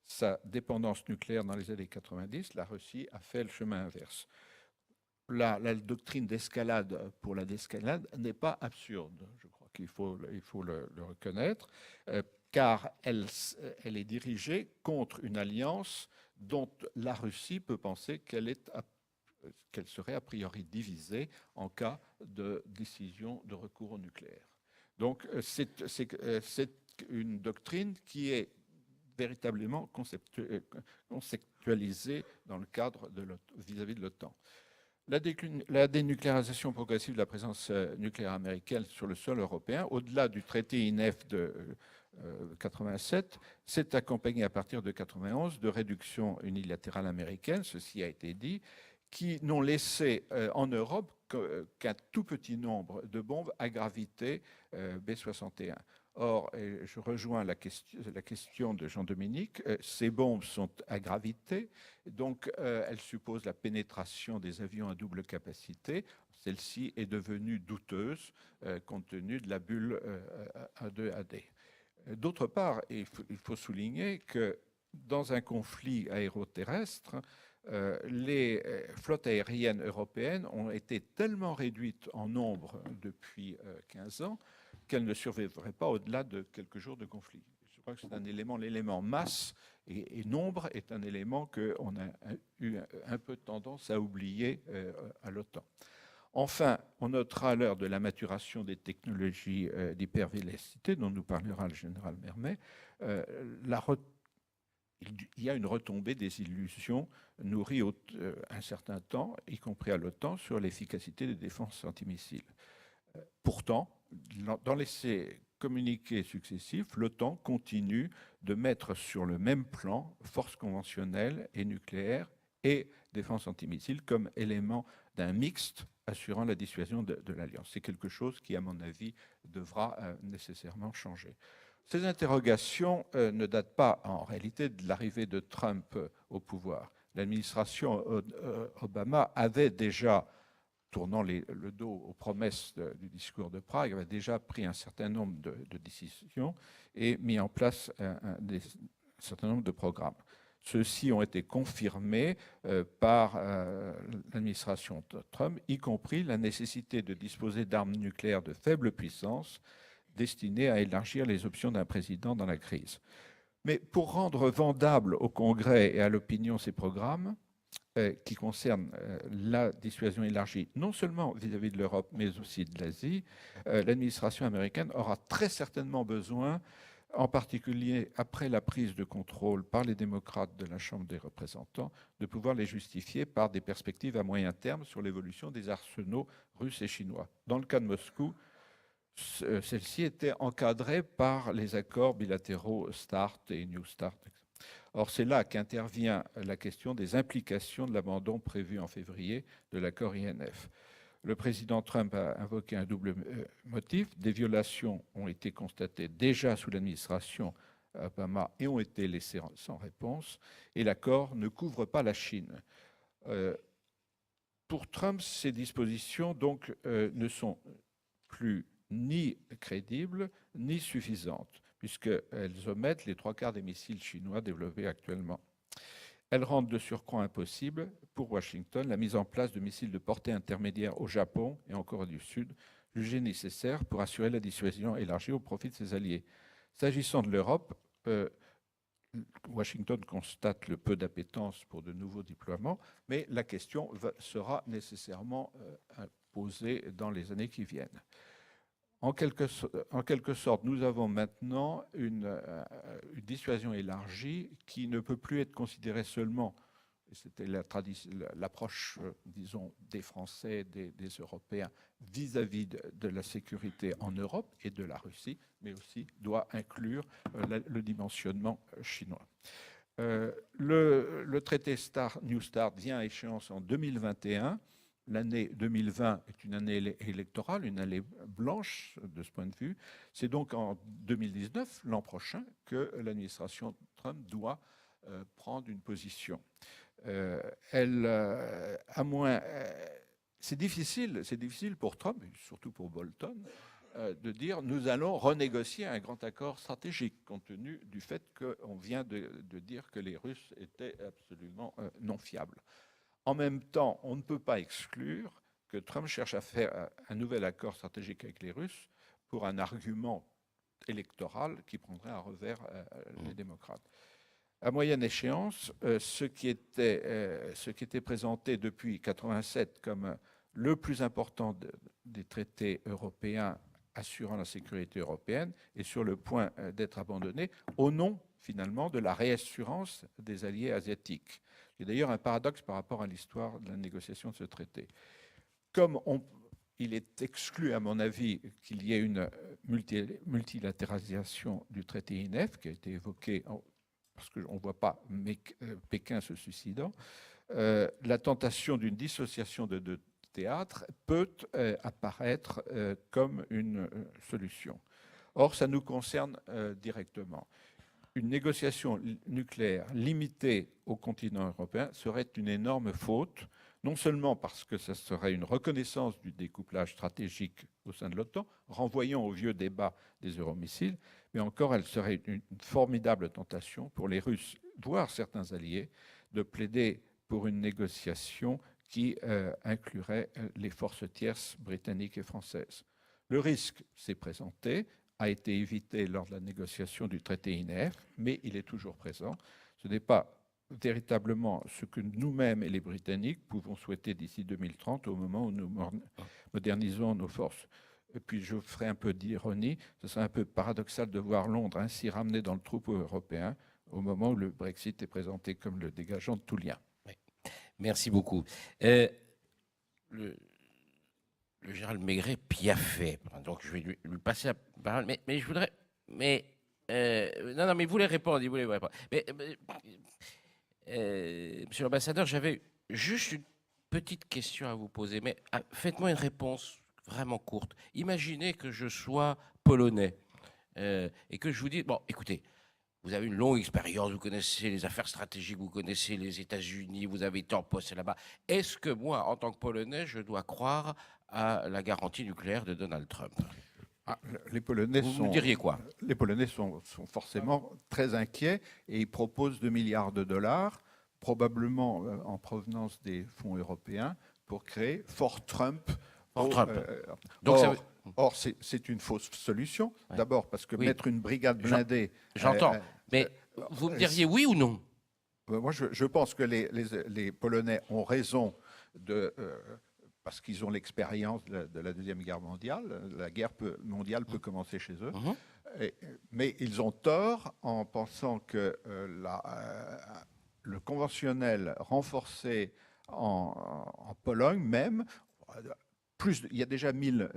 sa dépendance nucléaire dans les années 90, la Russie a fait le chemin inverse. La doctrine d'escalade pour la désescalade n'est pas absurde, je crois qu'il faut le reconnaître, car elle est dirigée contre une alliance dont la Russie peut penser qu'elle serait a priori divisée en cas de décision de recours au nucléaire. Donc c'est une doctrine qui est véritablement conceptualisée dans le cadre vis-à-vis de l'OTAN. La dénucléarisation progressive de la présence nucléaire américaine sur le sol européen, au-delà du traité INF de 87, s'est accompagnée à partir de 91 de réductions unilatérales américaines, ceci a été dit, qui n'ont laissé en Europe qu'un tout petit nombre de bombes à gravité B-61. Or, et je rejoins la question de Jean-Dominique, ces bombes sont à gravité, donc elles supposent la pénétration des avions à double capacité. Celle-ci est devenue douteuse compte tenu de la bulle A2AD. D'autre part, il faut souligner que dans un conflit aéroterrestre, les flottes aériennes européennes ont été tellement réduites en nombre depuis 15 ans qu'elles ne survivraient pas au-delà de quelques jours de conflit. Je crois que c'est un élément, l'élément masse et nombre est un élément qu'on a eu un peu tendance à oublier à l'OTAN. Enfin, on notera à l'heure de la maturation des technologies d'hypervélocité, dont nous parlera le général Mermet, il y a une retombée des illusions nourries un certain temps, y compris à l'OTAN, sur l'efficacité des défenses antimissiles. Pourtant, dans les communiqués successifs, l'OTAN continue de mettre sur le même plan forces conventionnelles et nucléaires et défense antimissiles comme élément d'un mixte assurant la dissuasion de l'Alliance. C'est quelque chose qui, à mon avis, devra nécessairement changer. Ces interrogations ne datent pas en réalité de l'arrivée de Trump au pouvoir. L'administration Obama avait déjà, tournant le dos aux promesses du discours de Prague, avait déjà pris un certain nombre de décisions et mis en place un certain nombre de programmes. Ceux-ci ont été confirmés par l'administration Trump, y compris la nécessité de disposer d'armes nucléaires de faible puissance destinées à élargir les options d'un président dans la crise. Mais pour rendre vendables au Congrès et à l'opinion ces programmes, qui concernent la dissuasion élargie, non seulement vis-à-vis de l'Europe, mais aussi de l'Asie, l'administration américaine aura très certainement besoin, en particulier après la prise de contrôle par les démocrates de la Chambre des représentants, de pouvoir les justifier par des perspectives à moyen terme sur l'évolution des arsenaux russes et chinois. Dans le cas de Moscou, celle-ci était encadrée par les accords bilatéraux START et New START. Or, c'est là qu'intervient la question des implications de l'abandon prévu en février de l'accord INF. Le président Trump a invoqué un double motif. Des violations ont été constatées déjà sous l'administration Obama et ont été laissées sans réponse. Et l'accord ne couvre pas la Chine. Pour Trump, ces dispositions donc, ne sont plus ni crédibles ni suffisantes, puisqu'elles omettent les 3/4 des missiles chinois développés actuellement. Elles rendent de surcroît impossible pour Washington la mise en place de missiles de portée intermédiaire au Japon et en Corée du Sud, jugés nécessaires pour assurer la dissuasion élargie au profit de ses alliés. S'agissant de l'Europe, Washington constate le peu d'appétence pour de nouveaux déploiements, mais la question sera nécessairement posée dans les années qui viennent. En quelque sorte, nous avons maintenant une dissuasion élargie qui ne peut plus être considérée seulement, et c'était l'approche, disons, des Français, des Européens, vis-à-vis de la sécurité en Europe et de la Russie, mais aussi doit inclure le dimensionnement chinois. Le traité New START vient à échéance en 2021. L'année 2020 est une année électorale, une année blanche de ce point de vue. C'est donc en 2019, l'an prochain, que l'administration Trump doit prendre une position. C'est difficile pour Trump, et surtout pour Bolton, de dire nous allons renégocier un grand accord stratégique, compte tenu du fait qu'on vient de dire que les Russes étaient absolument non fiables. En même temps, on ne peut pas exclure que Trump cherche à faire un nouvel accord stratégique avec les Russes pour un argument électoral qui prendrait à revers les démocrates. À moyenne échéance, ce qui était présenté depuis 1987 comme le plus important des traités européens assurant la sécurité européenne est sur le point d'être abandonné au nom, finalement, de la réassurance des alliés asiatiques. C'est d'ailleurs un paradoxe par rapport à l'histoire de la négociation de ce traité. Comme il est exclu, à mon avis, qu'il y ait une multilatéralisation du traité INF, qui a été évoqué, parce qu'on ne voit pas Pékin se suicidant, la tentation d'une dissociation de deux théâtres peut apparaître comme une solution. Or, ça nous concerne directement. Une négociation nucléaire limitée au continent européen serait une énorme faute, non seulement parce que ça serait une reconnaissance du découplage stratégique au sein de l'OTAN, renvoyant au vieux débat des euromissiles, mais encore elle serait une formidable tentation pour les Russes, voire certains alliés, de plaider pour une négociation qui inclurait les forces tierces britanniques et françaises. Le risque s'est présenté, a été évité lors de la négociation du traité INF, mais il est toujours présent. Ce n'est pas véritablement ce que nous-mêmes et les Britanniques pouvons souhaiter d'ici 2030, au moment où nous modernisons nos forces. Et puis je ferai un peu d'ironie, ce serait un peu paradoxal de voir Londres ainsi ramené dans le troupeau européen au moment où le Brexit est présenté comme le dégageant de tout lien. Oui. Merci beaucoup. Le général Maigret piaffait, donc je vais lui passer la parole, mais je voudrais... non, mais il voulait répondre, monsieur l'ambassadeur, j'avais juste une petite question à vous poser, mais faites-moi une réponse vraiment courte. Imaginez que je sois polonais, et que je vous dis, bon, écoutez, vous avez une longue expérience, vous connaissez les affaires stratégiques, vous connaissez les États-Unis, vous avez été en poste là-bas. Est-ce que moi, en tant que Polonais, je dois croire à la garantie nucléaire de Donald Trump? Les Polonais Vous me diriez quoi? Les Polonais sont forcément très inquiets et ils proposent 2 milliards de dollars, probablement en provenance des fonds européens, pour créer Fort Trump. Fort Trump. Donc, ça veut- or, c'est une fausse solution. Ouais. D'abord parce que Oui. mettre une brigade blindée. J'entends. Mais vous me diriez oui ou non? Moi, je pense que les Polonais ont raison parce qu'ils ont l'expérience de la Deuxième Guerre mondiale. La guerre mondiale peut commencer chez eux. Mais ils ont tort en pensant que le conventionnel renforcé en Pologne même, il y a déjà 1000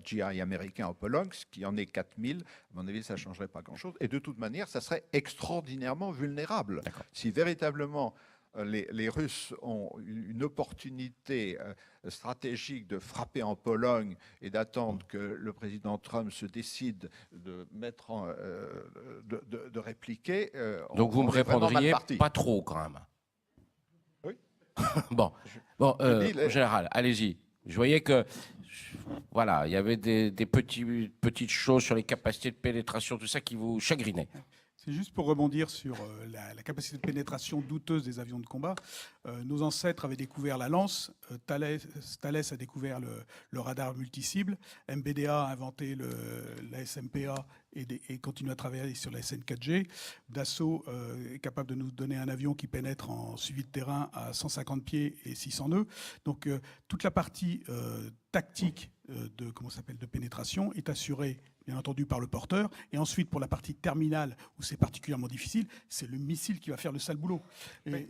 GI américains en Pologne, ce qui en est 4000. À mon avis, ça ne changerait pas grand-chose. Et de toute manière, ça serait extraordinairement vulnérable. Si véritablement les Russes ont une opportunité stratégique de frapper en Pologne et d'attendre que le président Trump se décide de de répliquer. Donc vous me répondriez pas trop quand même. Oui. Bon, général, allez-y. Je voyais que, voilà, il y avait des petites choses sur les capacités de pénétration, tout ça qui vous chagrinaient. C'est juste pour rebondir sur la capacité de pénétration douteuse des avions de combat. Nos ancêtres avaient découvert la lance, Thales a découvert le radar multicible, MBDA a inventé la SMPA et continue à travailler sur la SN4G. Dassault est capable de nous donner un avion qui pénètre en suivi de terrain à 150 pieds et 600 nœuds. Donc toute la partie tactique de pénétration est assurée bien entendu par le porteur, et ensuite pour la partie terminale où c'est particulièrement difficile, c'est le missile qui va faire le sale boulot. Mais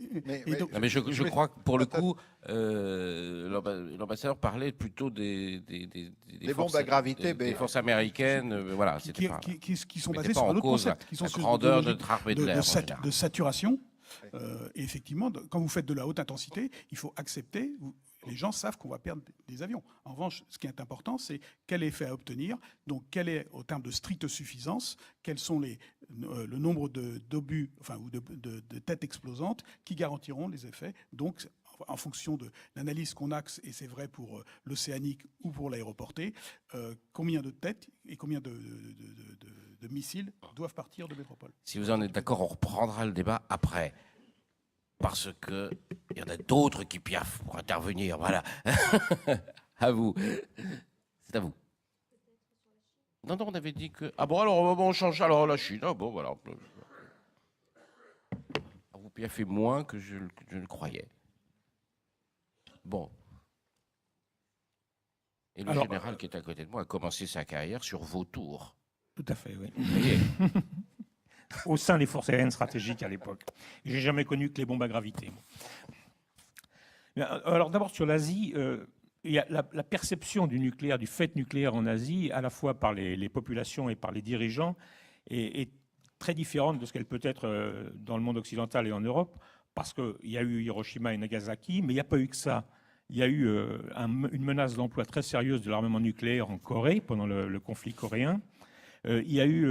je crois que pour le coup, l'ambassadeur parlait plutôt des bombes à gravité, des forces américaines, voilà, qui sont basées sur un autre concept, qui sont la grandeur de notre armée de l'air de saturation. Et effectivement, quand vous faites de la haute intensité, il faut accepter. Les gens savent qu'on va perdre des avions. En revanche, ce qui est important, c'est quel effet à obtenir. Donc, quel est, au terme de stricte suffisance, quels sont le nombre d'obus, ou de têtes explosantes qui garantiront les effets. Donc, en fonction de l'analyse qu'on axe, et c'est vrai pour l'océanique ou pour l'aéroporté, combien de têtes et combien de missiles doivent partir de métropole. Si vous en êtes d'accord, on reprendra le débat après. Parce qu'il y en a d'autres qui piaffent pour intervenir. Voilà. À vous. C'est à vous. Non, on avait dit que... Ah bon, alors on change alors la Chine. Ah bon, voilà. Vous piaffez moins que je ne croyais. Bon. Et le général qui est à côté de moi a commencé sa carrière sur Vautour. Tout à fait, oui. Vous voyez. Au sein des forces aériennes stratégiques à l'époque. J'ai jamais connu que les bombes à gravité. Alors d'abord sur l'Asie, il y a la perception du nucléaire, du fait nucléaire en Asie, à la fois par les populations et par les dirigeants, est très différente de ce qu'elle peut être dans le monde occidental et en Europe, parce qu'il y a eu Hiroshima et Nagasaki, mais il n'y a pas eu que ça. Il y a eu une menace d'emploi très sérieuse de l'armement nucléaire en Corée pendant le conflit coréen. Il y a eu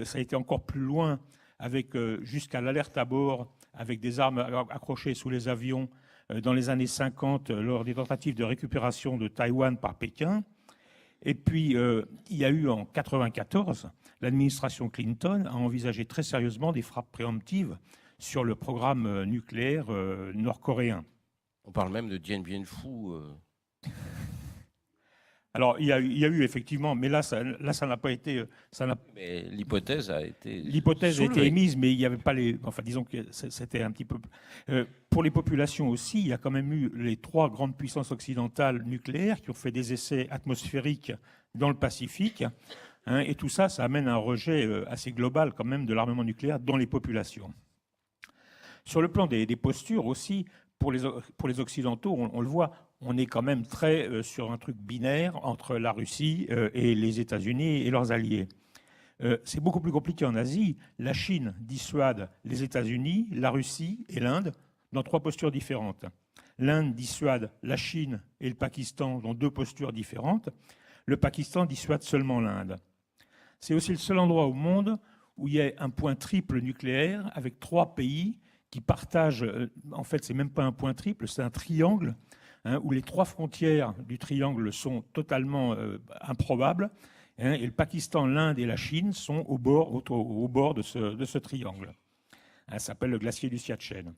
ça a été encore plus loin, avec jusqu'à l'alerte à bord, avec des armes accrochées sous les avions dans les années 50 lors des tentatives de récupération de Taïwan par Pékin. Et puis il y a eu en 1994, l'administration Clinton a envisagé très sérieusement des frappes préemptives sur le programme nucléaire nord-coréen. On parle même de Dien Bien Phu. Alors, il y a eu effectivement, mais là, ça n'a pas été. Mais l'hypothèse a été. L'hypothèse a été émise, mais il n'y avait pas les. Enfin, disons que c'était un petit peu. Pour les populations aussi, il y a quand même eu les 3 grandes puissances occidentales nucléaires qui ont fait des essais atmosphériques dans le Pacifique. Et tout ça, ça amène un rejet assez global quand même de l'armement nucléaire dans les populations. Sur le plan des postures aussi, pour les Occidentaux, on le voit. On est quand même très sur un truc binaire entre la Russie et les États-Unis et leurs alliés. C'est beaucoup plus compliqué en Asie. La Chine dissuade les États-Unis, la Russie et l'Inde dans 3 postures différentes. L'Inde dissuade la Chine et le Pakistan dans 2 postures différentes. Le Pakistan dissuade seulement l'Inde. C'est aussi le seul endroit au monde où il y a un point triple nucléaire avec 3 pays qui partagent, en fait, c'est même pas un point triple, c'est un triangle, hein, où les 3 frontières du triangle sont totalement improbables, hein, et le Pakistan, l'Inde et la Chine sont au bord de ce triangle. Hein, ça s'appelle le glacier du Siachen.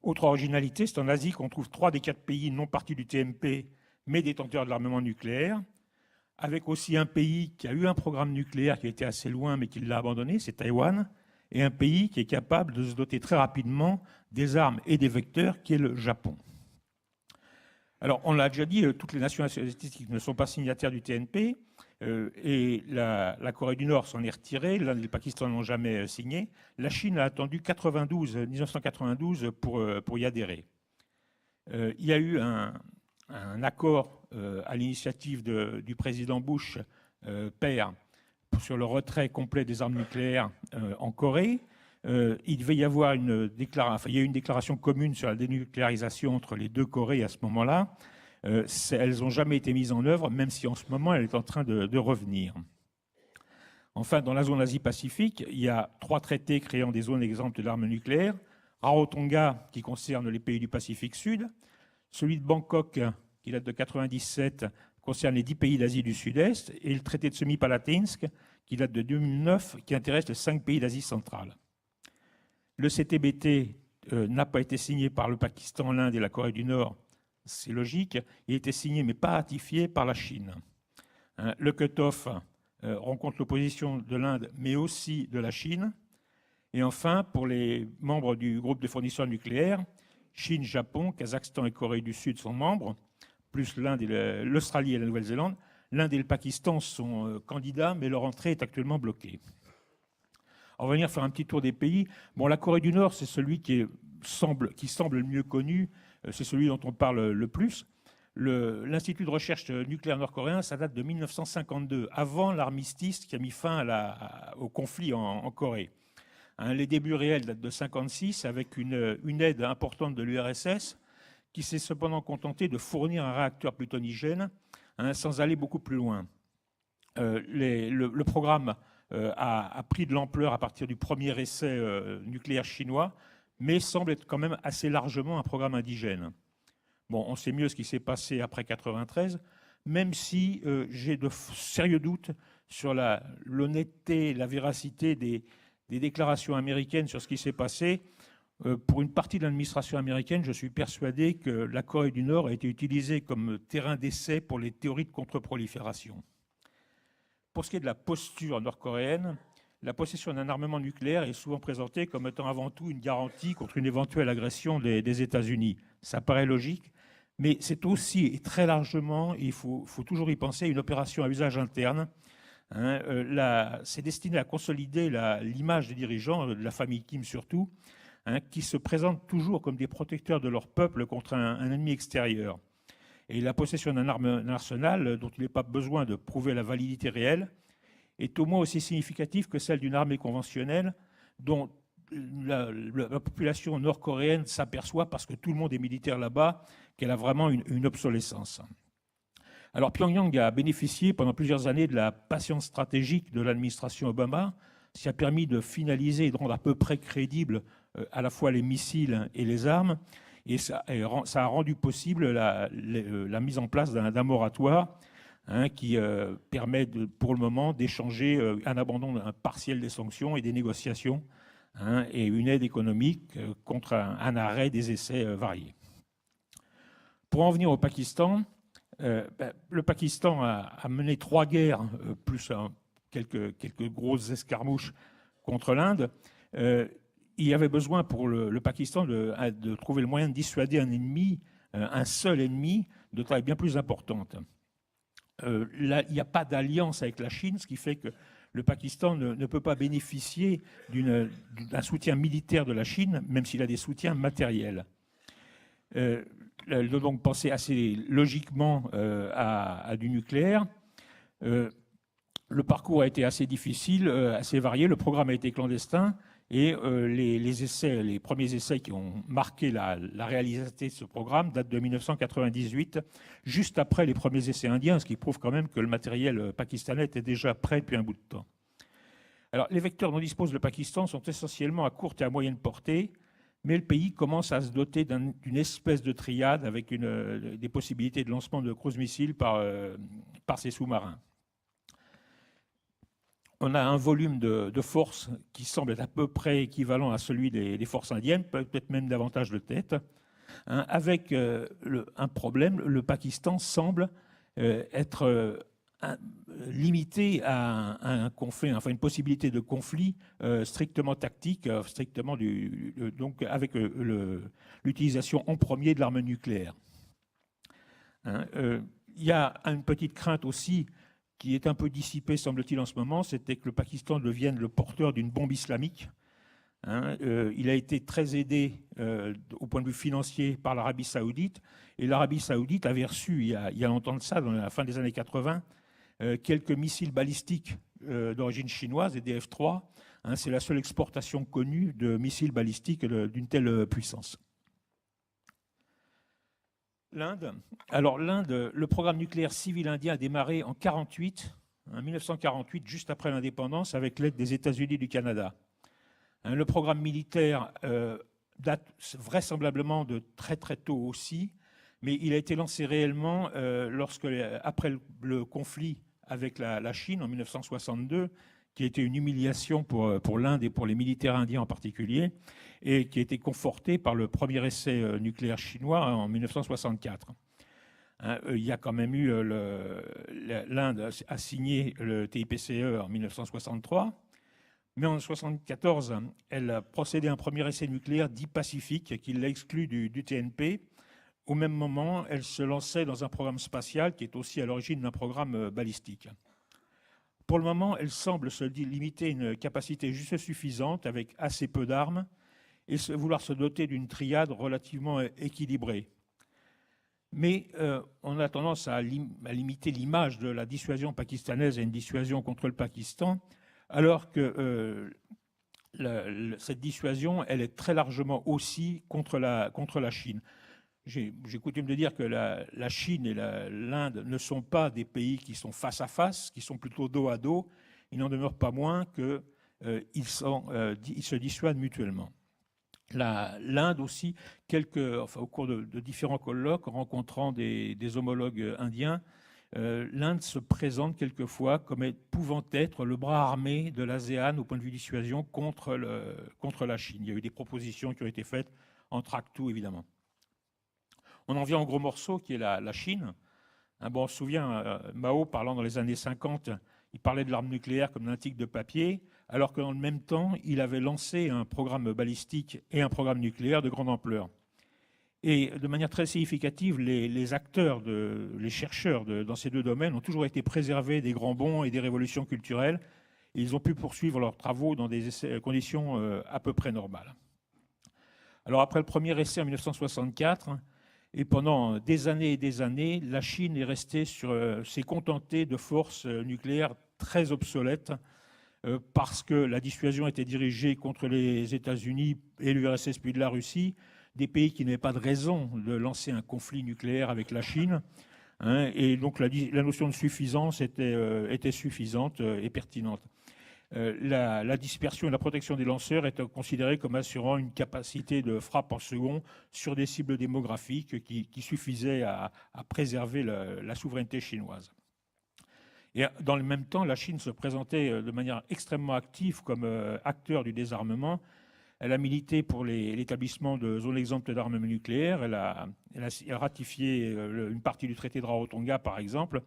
Autre originalité, c'est en Asie qu'on trouve 3 des 4 pays non partis du TMP, mais détenteurs de l'armement nucléaire, avec aussi un pays qui a eu un programme nucléaire qui a été assez loin, mais qui l'a abandonné, c'est Taïwan, et un pays qui est capable de se doter très rapidement des armes et des vecteurs, qui est le Japon. Alors, on l'a déjà dit, toutes les nations asiatiques ne sont pas signataires du TNP, et la Corée du Nord s'en est retirée, l'Inde et le Pakistan n'ont jamais signé. La Chine a attendu 1992 pour y adhérer. Il y a eu un accord à l'initiative du président Bush, père, sur le retrait complet des armes nucléaires en Corée. Il devait y avoir il y a eu une déclaration commune sur la dénucléarisation entre les 2 Corées à ce moment-là. Elles n'ont jamais été mises en œuvre, même si en ce moment elle est en train de revenir. Enfin, dans la zone Asie-Pacifique, il y a 3 traités créant des zones exemptes d'armes nucléaires. Rarotonga, qui concerne les pays du Pacifique Sud. Celui de Bangkok, qui date de 1997, concerne les 10 pays d'Asie du Sud-Est. Et le traité de Semipalatinsk, qui date de 2009, qui intéresse les 5 pays d'Asie centrale. Le CTBT n'a pas été signé par le Pakistan, l'Inde et la Corée du Nord. C'est logique. Il a été signé, mais pas ratifié par la Chine. Le cut-off rencontre l'opposition de l'Inde, mais aussi de la Chine. Et enfin, pour les membres du groupe de fournisseurs nucléaires, Chine, Japon, Kazakhstan et Corée du Sud sont membres, plus l'Australie et la Nouvelle-Zélande. L'Inde et le Pakistan sont candidats, mais leur entrée est actuellement bloquée. On va venir faire un petit tour des pays. Bon, la Corée du Nord, c'est celui qui semble le mieux connu, c'est celui dont on parle le plus. L'Institut de recherche nucléaire nord-coréen, ça date de 1952, avant l'armistice qui a mis fin au conflit en Corée. Hein, les débuts réels datent de 1956, avec une aide importante de l'URSS, qui s'est cependant contenté de fournir un réacteur plutonigène, hein, sans aller beaucoup plus loin. Le programme a pris de l'ampleur à partir du premier essai nucléaire chinois, mais semble être quand même assez largement un programme indigène. Bon, on sait mieux ce qui s'est passé après 1993, même si j'ai de sérieux doutes sur l'honnêteté, la véracité des déclarations américaines sur ce qui s'est passé. Pour une partie de l'administration américaine, je suis persuadé que la Corée du Nord a été utilisée comme terrain d'essai pour les théories de contre-prolifération. Pour ce qui est de la posture nord-coréenne, la possession d'un armement nucléaire est souvent présentée comme étant avant tout une garantie contre une éventuelle agression des États-Unis. Ça paraît logique, mais c'est aussi, et très largement, il faut toujours y penser, une opération à usage interne. Hein, c'est destiné à consolider l'image des dirigeants, de la famille Kim surtout, hein, qui se présentent toujours comme des protecteurs de leur peuple contre un ennemi extérieur. Et la possession d'un arsenal dont il n'est pas besoin de prouver la validité réelle est au moins aussi significative que celle d'une armée conventionnelle dont la population nord-coréenne s'aperçoit, parce que tout le monde est militaire là-bas, qu'elle a vraiment une obsolescence. Alors Pyongyang a bénéficié pendant plusieurs années de la patience stratégique de l'administration Obama, ce qui a permis de finaliser et de rendre à peu près crédibles à la fois les missiles et les armes, et ça a rendu possible la mise en place d'un moratoire, hein, qui permet pour le moment d'échanger un abandon partiel des sanctions et des négociations, hein, et une aide économique contre un arrêt des essais variés. Pour en venir au Pakistan, le Pakistan a mené 3 guerres, plus quelques grosses escarmouches contre l'Inde. Il y avait besoin pour le Pakistan de trouver le moyen de dissuader un ennemi, un seul ennemi, de taille bien plus importante. Là, il n'y a pas d'alliance avec la Chine, ce qui fait que le Pakistan ne peut pas bénéficier d'un soutien militaire de la Chine, même s'il a des soutiens matériels. Elle doit donc penser assez logiquement à du nucléaire. Le parcours a été assez difficile, assez varié. Le programme a été clandestin. Et les premiers essais qui ont marqué la réalité de ce programme datent de 1998, juste après les premiers essais indiens, ce qui prouve quand même que le matériel pakistanais était déjà prêt depuis un bout de temps. Alors, les vecteurs dont dispose le Pakistan sont essentiellement à courte et à moyenne portée, mais le pays commence à se doter d'une espèce de triade avec des possibilités de lancement de cruise missiles par ses sous-marins. On a un volume de force qui semble être à peu près équivalent à celui des forces indiennes, peut-être même davantage de tête, hein, avec un problème. Le Pakistan semble être limité à un conflit, enfin une possibilité de conflit strictement tactique, strictement donc avec l'utilisation en premier de l'arme nucléaire. Hein, il y a une petite crainte aussi qui est un peu dissipée, semble-t-il, en ce moment, c'était que le Pakistan devienne le porteur d'une bombe islamique. Hein, il a été très aidé au point de vue financier par l'Arabie saoudite, et l'Arabie saoudite avait reçu, il y a longtemps de ça, dans la fin des années 80, quelques missiles balistiques d'origine chinoise et des F-3. Hein, c'est la seule exportation connue de missiles balistiques d'une telle puissance. L'Inde. Alors l'Inde, le programme nucléaire civil indien a démarré en 1948, juste après l'indépendance, avec l'aide des États-Unis et du Canada. Hein, le programme militaire date vraisemblablement de très très tôt aussi, mais il a été lancé réellement après le conflit avec la Chine en 1962, qui a été une humiliation pour l'Inde et pour les militaires indiens en particulier, et qui a été conforté par le premier essai nucléaire chinois en 1964. Hein, il y a quand même eu l'Inde a signé le TIPCE en 1963, mais en 1974, elle a procédé à un premier essai nucléaire dit pacifique, qui l'a exclu du TNP. Au même moment, elle se lançait dans un programme spatial qui est aussi à l'origine d'un programme balistique. Pour le moment, elle semble se limiter à une capacité juste suffisante avec assez peu d'armes et vouloir se doter d'une triade relativement équilibrée. Mais on a tendance à limiter l'image de la dissuasion pakistanaise à une dissuasion contre le Pakistan, alors que cette dissuasion, elle est très largement aussi contre la Chine. J'ai coutume de dire que la Chine et l'Inde ne sont pas des pays qui sont face à face, qui sont plutôt dos à dos. Il n'en demeure pas moins qu'ils se dissuadent mutuellement. L'Inde aussi, au cours de différents colloques, rencontrant des homologues indiens, l'Inde se présente quelquefois comme pouvant être le bras armé de l'ASEAN au point de vue dissuasion contre la Chine. Il y a eu des propositions qui ont été faites entre Aktu, évidemment. On en vient au gros morceau qui est la Chine. Bon, on se souvient, Mao, parlant dans les années 50, il parlait de l'arme nucléaire comme d'un tic de papier, alors que dans le même temps, il avait lancé un programme balistique et un programme nucléaire de grande ampleur. Et de manière très significative, les acteurs, les chercheurs dans ces deux domaines ont toujours été préservés des grands bonds et des révolutions culturelles. Et ils ont pu poursuivre leurs travaux dans des conditions à peu près normales. Alors après le premier essai en 1964, et pendant des années, la Chine s'est contentée de forces nucléaires très obsolètes parce que la dissuasion était dirigée contre les États-Unis et l'URSS puis de la Russie, des pays qui n'avaient pas de raison de lancer un conflit nucléaire avec la Chine. Hein, et donc la notion de suffisance était suffisante et pertinente. La dispersion et la protection des lanceurs étaient considérées comme assurant une capacité de frappe en second sur des cibles démographiques qui suffisaient à préserver la souveraineté chinoise. Et dans le même temps, la Chine se présentait de manière extrêmement active comme acteur du désarmement. Elle a milité pour l'établissement de zones exemptes d'armement nucléaire. Elle a ratifié une partie du traité de Rarotonga, par exemple.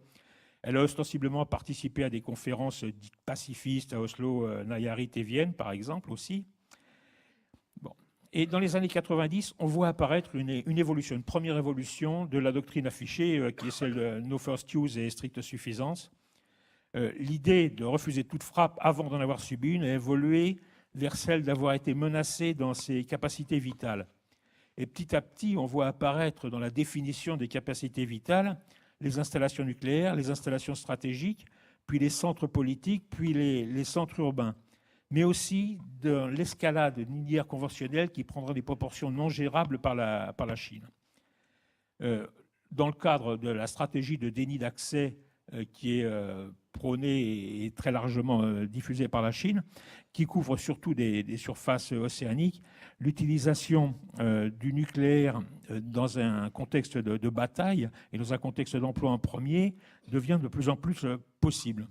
Elle a ostensiblement participé à des conférences dites pacifistes à Oslo, Nayarit et Vienne, par exemple, aussi. Bon. Et dans les années 90, on voit apparaître une évolution, une première évolution de la doctrine affichée, qui est celle de no first use et stricte suffisance. L'idée de refuser toute frappe avant d'en avoir subi une a évolué vers celle d'avoir été menacé dans ses capacités vitales. Et petit à petit, on voit apparaître dans la définition des capacités vitales les installations nucléaires, les installations stratégiques, puis les centres politiques, puis les centres urbains. mais aussi de l'escalade nucléaire conventionnelle qui prendra des proportions non gérables par la Chine. Dans le cadre de la stratégie de déni d'accès qui est prônée et très largement diffusée par la Chine, qui couvre surtout des surfaces océaniques, l'utilisation du nucléaire dans un contexte de bataille et dans un contexte d'emploi en premier devient de plus en plus possible.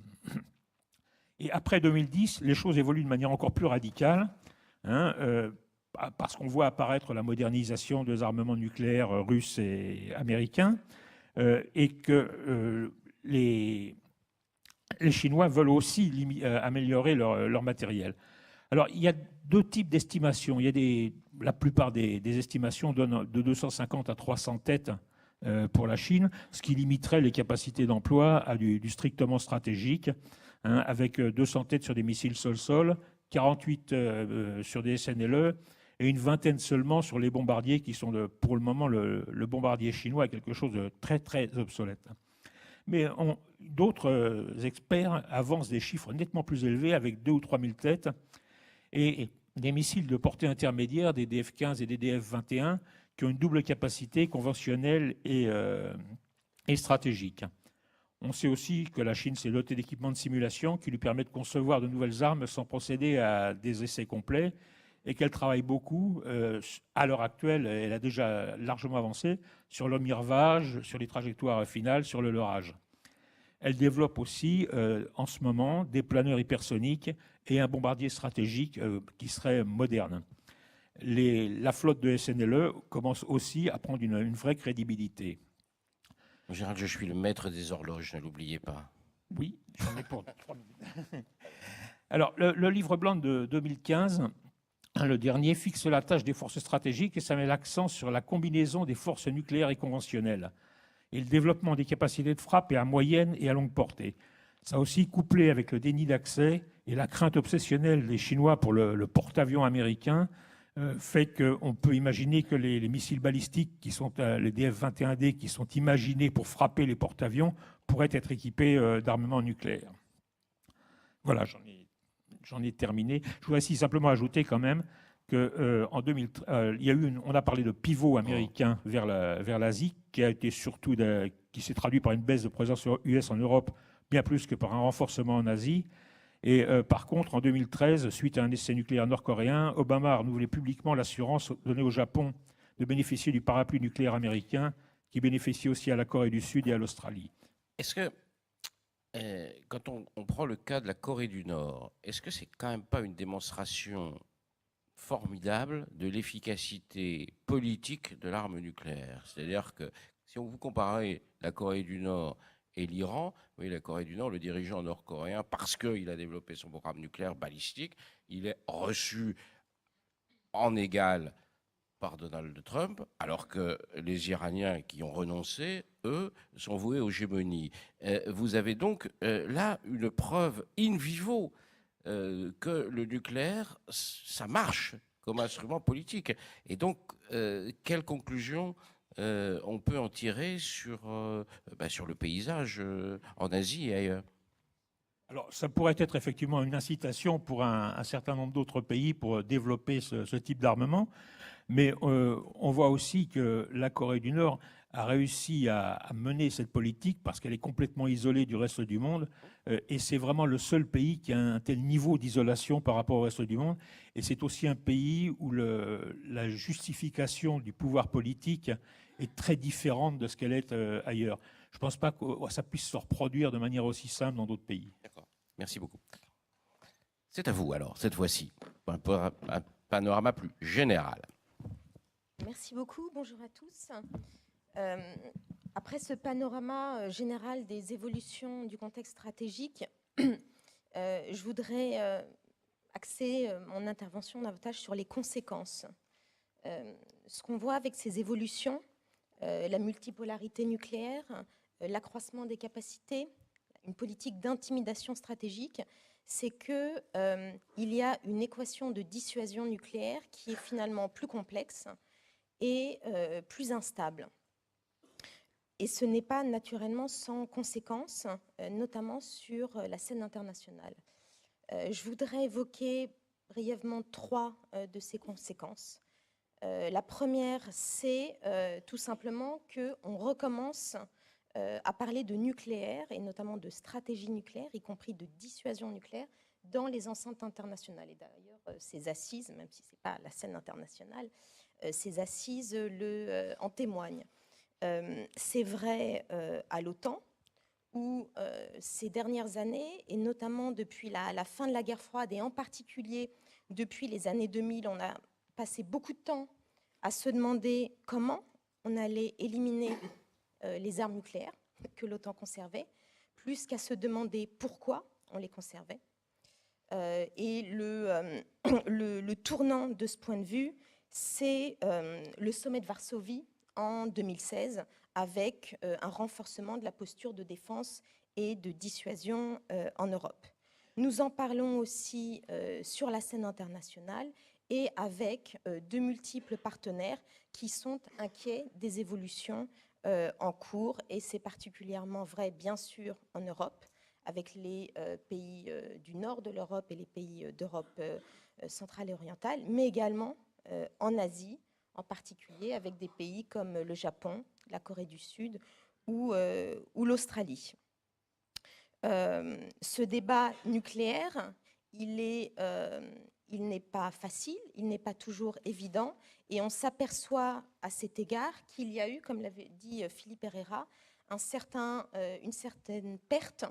Et après 2010, les choses évoluent de manière encore plus radicale, parce qu'on voit apparaître la modernisation des armements nucléaires russes et américains, et que les Chinois veulent aussi améliorer leur matériel. Alors, il y a deux types d'estimations. La plupart des estimations donnent de 250 à 300 têtes pour la Chine, ce qui limiterait les capacités d'emploi à du strictement stratégique, avec 200 têtes sur des missiles sol-sol, 48 sur des SNLE, et une vingtaine seulement sur les bombardiers qui sont pour le moment le bombardier chinois est quelque chose de très très obsolète. Mais d'autres experts avancent des chiffres nettement plus élevés avec 2 ou 3 000 têtes et des missiles de portée intermédiaire, des DF-15 et des DF-21 qui ont une double capacité conventionnelle et stratégique. On sait aussi que la Chine s'est dotée d'équipements de simulation qui lui permettent de concevoir de nouvelles armes sans procéder à des essais complets et qu'elle travaille beaucoup. À l'heure actuelle, elle a déjà largement avancé sur le mirvage, sur les trajectoires finales, sur le leurrage. Elle développe aussi, en ce moment, des planeurs hypersoniques et un bombardier stratégique qui serait moderne. La flotte de SNLE commence aussi à prendre une vraie crédibilité. Gérald, je suis le maître des horloges, ne l'oubliez pas. Oui, j'en ai pour 3 minutes. Alors, le livre blanc de 2015, le dernier, fixe la tâche des forces stratégiques et ça met l'accent sur la combinaison des forces nucléaires et conventionnelles et le développement des capacités de frappe à moyenne et à longue portée. Ça aussi, couplé avec le déni d'accès et la crainte obsessionnelle des Chinois pour le porte-avions américain, fait qu'on peut imaginer que les missiles balistiques, qui sont les DF-21D, qui sont imaginés pour frapper les porte-avions, pourraient être équipés d'armements nucléaires. Voilà, j'en ai terminé. Je voudrais aussi simplement ajouter quand même qu'en 2000, on a parlé de pivot américain vers l'Asie, qui a été surtout qui s'est traduit par une baisse de présence US en Europe, bien plus que par un renforcement en Asie. Et par contre, en 2013, suite à un essai nucléaire nord-coréen, Obama a renouvelé publiquement l'assurance donnée au Japon de bénéficier du parapluie nucléaire américain, qui bénéficie aussi à la Corée du Sud et à l'Australie. Est-ce que, quand on prend le cas de la Corée du Nord, est-ce que c'est quand même pas une démonstration formidable de l'efficacité politique de l'arme nucléaire? C'est-à-dire que si on vous comparez la Corée du Nord et l'Iran, oui, la Corée du Nord, le dirigeant nord-coréen, parce qu'il a développé son programme nucléaire balistique, il est reçu en égal par Donald Trump, alors que les Iraniens qui ont renoncé, eux, sont voués aux gémonies. Vous avez donc là une preuve in vivo que le nucléaire, ça marche comme instrument politique. Et donc, quelle conclusion on peut en tirer sur le paysage en Asie et ailleurs? Alors, ça pourrait être effectivement une incitation pour un certain nombre d'autres pays pour développer ce type d'armement. Mais on voit aussi que la Corée du Nord a réussi à mener cette politique parce qu'elle est complètement isolée du reste du monde. Et c'est vraiment le seul pays qui a un tel niveau d'isolation par rapport au reste du monde. Et c'est aussi un pays où la justification du pouvoir politique est très différente de ce qu'elle est ailleurs. Je ne pense pas que ça puisse se reproduire de manière aussi simple dans d'autres pays. D'accord. Merci beaucoup. C'est à vous alors, cette fois-ci, un panorama plus général. Merci beaucoup, bonjour à tous. Après ce panorama général des évolutions du contexte stratégique, je voudrais axer mon intervention davantage sur les conséquences. Ce qu'on voit avec ces évolutions, la multipolarité nucléaire, l'accroissement des capacités, une politique d'intimidation stratégique, c'est qu'il y a une équation de dissuasion nucléaire qui est finalement plus complexe et plus instable. Et ce n'est pas naturellement sans conséquences, notamment sur la scène internationale. Je voudrais évoquer brièvement 3 de ces conséquences. La première, c'est tout simplement qu'on recommence à parler de nucléaire, et notamment de stratégie nucléaire, y compris de dissuasion nucléaire, dans les enceintes internationales. Et d'ailleurs, ces assises, même si ce n'est pas la scène internationale, ces assises en témoignent. C'est vrai à l'OTAN, où ces dernières années, et notamment depuis la fin de la guerre froide, et en particulier depuis les années 2000, on a passé beaucoup de temps à se demander comment on allait éliminer les armes nucléaires que l'OTAN conservait, plus qu'à se demander pourquoi on les conservait. Et le tournant de ce point de vue, c'est le sommet de Varsovie en 2016, avec un renforcement de la posture de défense et de dissuasion en Europe. Nous en parlons aussi sur la scène internationale et avec de multiples partenaires qui sont inquiets des évolutions en cours, et c'est particulièrement vrai, bien sûr, en Europe, avec les pays du nord de l'Europe et les pays d'Europe centrale et orientale, mais également en Asie, en particulier avec des pays comme le Japon, la Corée du Sud ou l'Australie. Ce débat nucléaire, il n'est pas facile, il n'est pas toujours évident, et on s'aperçoit à cet égard qu'il y a eu, comme l'avait dit Philippe Herrera, une certaine perte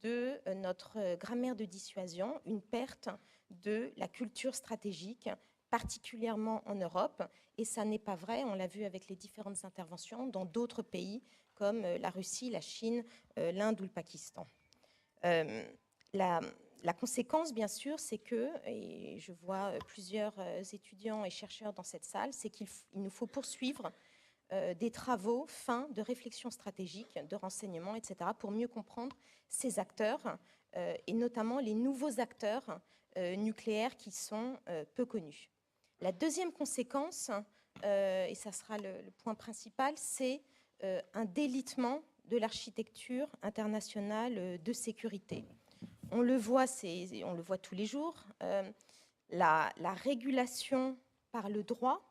de notre grammaire de dissuasion, une perte de la culture stratégique, particulièrement en Europe, et ça n'est pas vrai, on l'a vu avec les différentes interventions, dans d'autres pays comme la Russie, la Chine, l'Inde ou le Pakistan. La conséquence, bien sûr, c'est que, et je vois plusieurs étudiants et chercheurs dans cette salle, c'est qu'il nous faut poursuivre des travaux fins de réflexion stratégique, de renseignement, etc., pour mieux comprendre ces acteurs, et notamment les nouveaux acteurs nucléaires qui sont peu connus. La deuxième conséquence, et ça sera le point principal, c'est un délitement de l'architecture internationale de sécurité. On le voit tous les jours, la régulation par le droit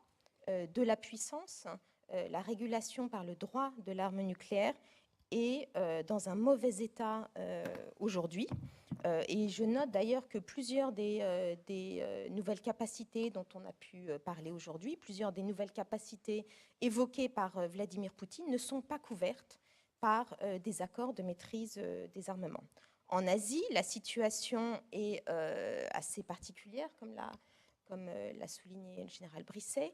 de la puissance, la régulation par le droit de l'arme nucléaire est dans un mauvais état aujourd'hui. Et je note d'ailleurs que plusieurs des nouvelles capacités dont on a pu parler aujourd'hui, plusieurs des nouvelles capacités évoquées par Vladimir Poutine ne sont pas couvertes par des accords de maîtrise des armements. En Asie, la situation est assez particulière, comme l'a souligné le général Brisset,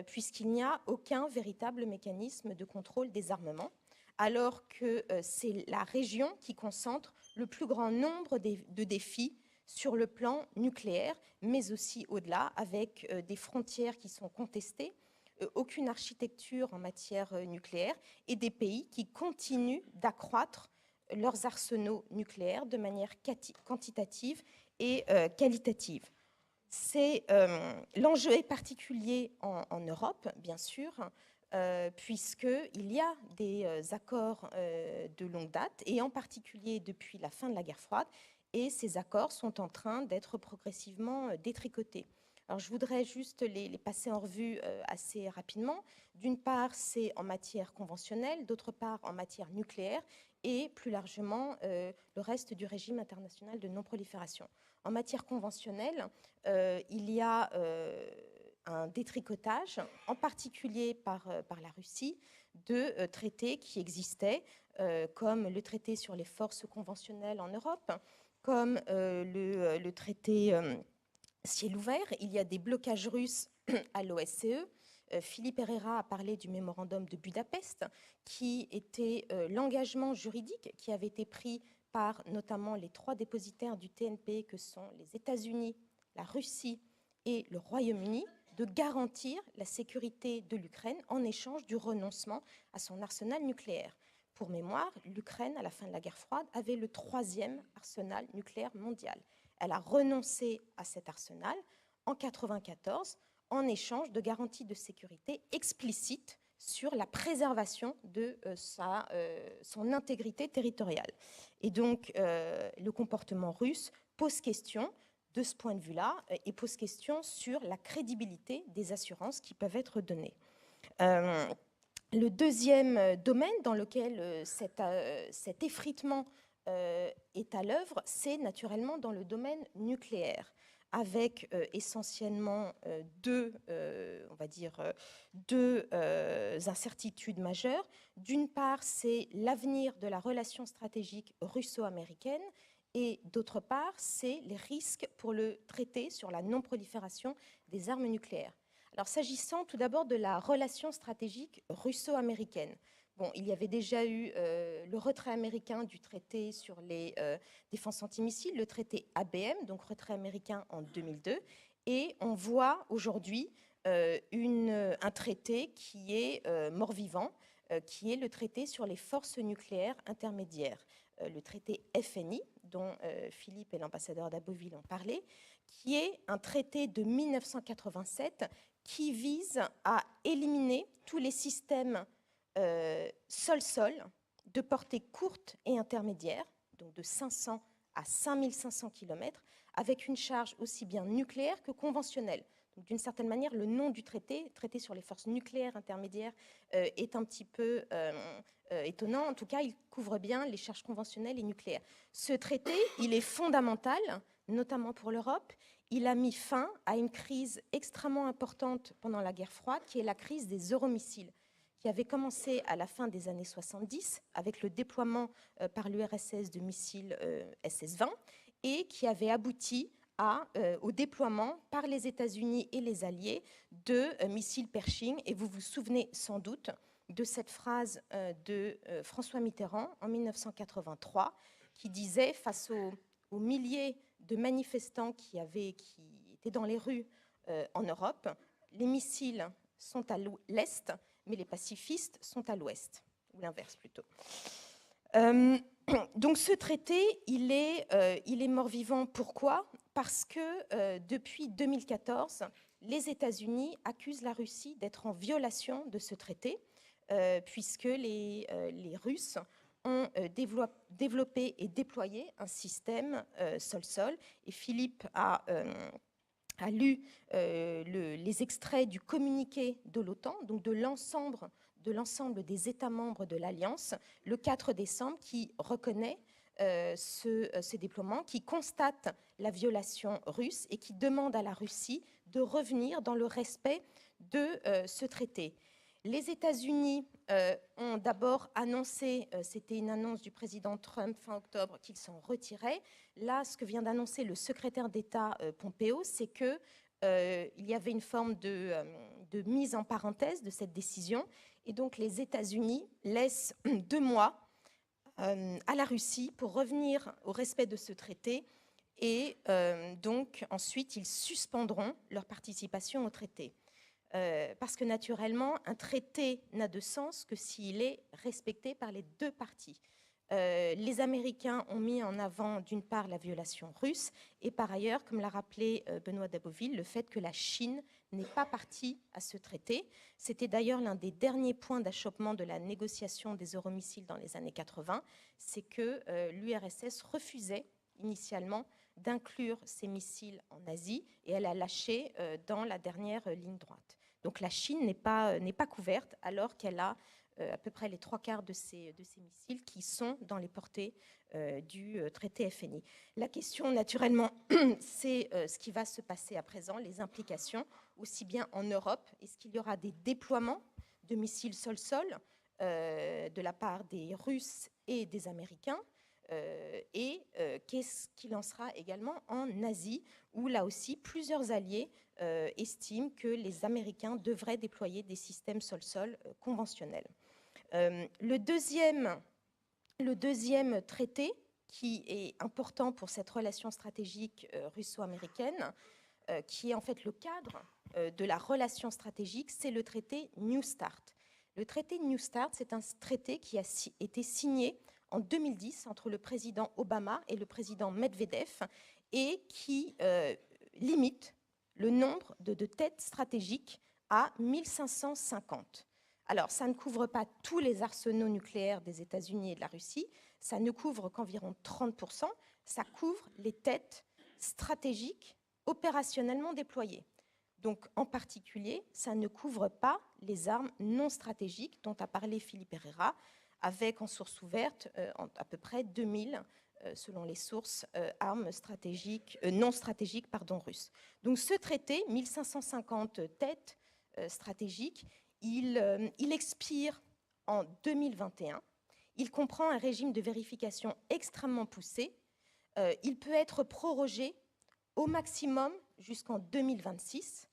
puisqu'il n'y a aucun véritable mécanisme de contrôle des armements, alors que c'est la région qui concentre le plus grand nombre de défis sur le plan nucléaire, mais aussi au-delà, avec des frontières qui sont contestées, aucune architecture en matière nucléaire, et des pays qui continuent d'accroître leurs arsenaux nucléaires de manière quantitative et qualitative. L'enjeu est particulier en Europe, bien sûr, puisqu'il y a des accords de longue date, et en particulier depuis la fin de la guerre froide, et ces accords sont en train d'être progressivement détricotés. Alors, je voudrais juste les passer en revue assez rapidement. D'une part, c'est en matière conventionnelle, d'autre part en matière nucléaire, et plus largement le reste du régime international de non-prolifération. En matière conventionnelle, il y a un détricotage, en particulier par la Russie, de traités qui existaient, comme le traité sur les forces conventionnelles en Europe, comme le traité ciel ouvert. Il y a des blocages russes à l'OSCE. Philippe Herrera a parlé du mémorandum de Budapest, qui était l'engagement juridique qui avait été pris par notamment les 3 dépositaires du TNP, que sont les États-Unis, la Russie et le Royaume-Uni, de garantir la sécurité de l'Ukraine en échange du renoncement à son arsenal nucléaire. Pour mémoire, l'Ukraine, à la fin de la guerre froide, avait le 3e arsenal nucléaire mondial. Elle a renoncé à cet arsenal en 1994 en échange de garanties de sécurité explicites sur la préservation de son intégrité territoriale. Et donc, le comportement russe pose question de ce point de vue-là et pose question sur la crédibilité des assurances qui peuvent être données. Le deuxième domaine dans lequel cet effritement est à l'œuvre, c'est naturellement dans le domaine nucléaire, avec essentiellement deux incertitudes majeures. D'une part, c'est l'avenir de la relation stratégique russo-américaine, et d'autre part, c'est les risques pour le traité sur la non-prolifération des armes nucléaires. Alors, s'agissant tout d'abord de la relation stratégique russo-américaine, bon, il y avait déjà eu le retrait américain du traité sur les défenses antimissiles, le traité ABM, donc retrait américain en 2002, et on voit aujourd'hui un traité qui est mort-vivant, qui est le traité sur les forces nucléaires intermédiaires, le traité FNI, dont Philippe et l'ambassadeur d'Aboville ont parlé, qui est un traité de 1987 qui vise à éliminer tous les systèmes sol-sol de portée courte et intermédiaire, donc de 500 à 5500 km, avec une charge aussi bien nucléaire que conventionnelle. Donc, d'une certaine manière, le nom du traité sur les forces nucléaires intermédiaires, est un petit peu étonnant. En tout cas, il couvre bien les charges conventionnelles et nucléaires. Ce traité, il est fondamental, notamment pour l'Europe. Il a mis fin à une crise extrêmement importante pendant la guerre froide, qui est la crise des euromissiles, qui avait commencé à la fin des années 70 avec le déploiement par l'URSS de missiles SS-20 et qui avait abouti au déploiement par les États-Unis et les Alliés de missiles Pershing. Et vous vous souvenez sans doute de cette phrase de François Mitterrand en 1983 qui disait, face aux milliers de manifestants qui étaient dans les rues en Europe, les missiles sont à l'est, mais les pacifistes sont à l'ouest, ou l'inverse plutôt. Donc ce traité, il est mort-vivant. Pourquoi ? Parce que depuis 2014, les États-Unis accusent la Russie d'être en violation de ce traité, puisque les Russes ont développé et déployé un système sol-sol. Et Philippe a lu les extraits du communiqué de l'OTAN, donc de l'ensemble des États membres de l'Alliance, le 4 décembre, qui reconnaît ce déploiement, qui constate la violation russe et qui demande à la Russie de revenir dans le respect de ce traité. Les États-Unis ont d'abord annoncé, c'était une annonce du président Trump fin octobre, qu'ils s'en retiraient. Là, ce que vient d'annoncer le secrétaire d'État Pompeo, c'est qu'il y avait une forme de mise en parenthèse de cette décision. Et donc, les États-Unis laissent 2 mois à la Russie pour revenir au respect de ce traité. Et donc, ensuite, ils suspendront leur participation au traité. Parce que naturellement, un traité n'a de sens que s'il est respecté par les 2 parties. Les Américains ont mis en avant, d'une part, la violation russe, et par ailleurs, comme l'a rappelé Benoît d'Aboville, le fait que la Chine n'est pas partie à ce traité. C'était d'ailleurs l'un des derniers points d'achoppement de la négociation des euromissiles dans les années 80, c'est que l'URSS refusait initialement d'inclure ces missiles en Asie, et elle a lâché dans la dernière ligne droite. Donc la Chine n'est pas couverte, alors qu'elle a à peu près les 3/4 de ces missiles qui sont dans les portées du traité FNI. La question, naturellement, c'est ce qui va se passer à présent, les implications, aussi bien en Europe. Est-ce qu'il y aura des déploiements de missiles sol-sol de la part des Russes et des Américains, et qu'est-ce qu'il en sera également en Asie, où là aussi plusieurs alliés estiment que les Américains devraient déployer des systèmes sol-sol conventionnels. Le deuxième traité qui est important pour cette relation stratégique russo-américaine, qui est en fait le cadre de la relation stratégique, c'est le traité New START. Le traité New START, c'est un traité qui a été signé en 2010 entre le président Obama et le président Medvedev et qui limite le nombre de têtes stratégiques à 1550, Alors, ça ne couvre pas tous les arsenaux nucléaires des États-Unis et de la Russie, ça ne couvre qu'environ 30%, ça couvre les têtes stratégiques opérationnellement déployées. Donc, en particulier, ça ne couvre pas les armes non stratégiques dont a parlé Philippe Herrera, avec en source ouverte à peu près 2000, selon les sources, armes stratégiques, non stratégiques russes. Donc, ce traité, 1550 têtes stratégiques, il expire en 2021. Il comprend un régime de vérification extrêmement poussé. Il peut être prorogé au maximum jusqu'en 2026.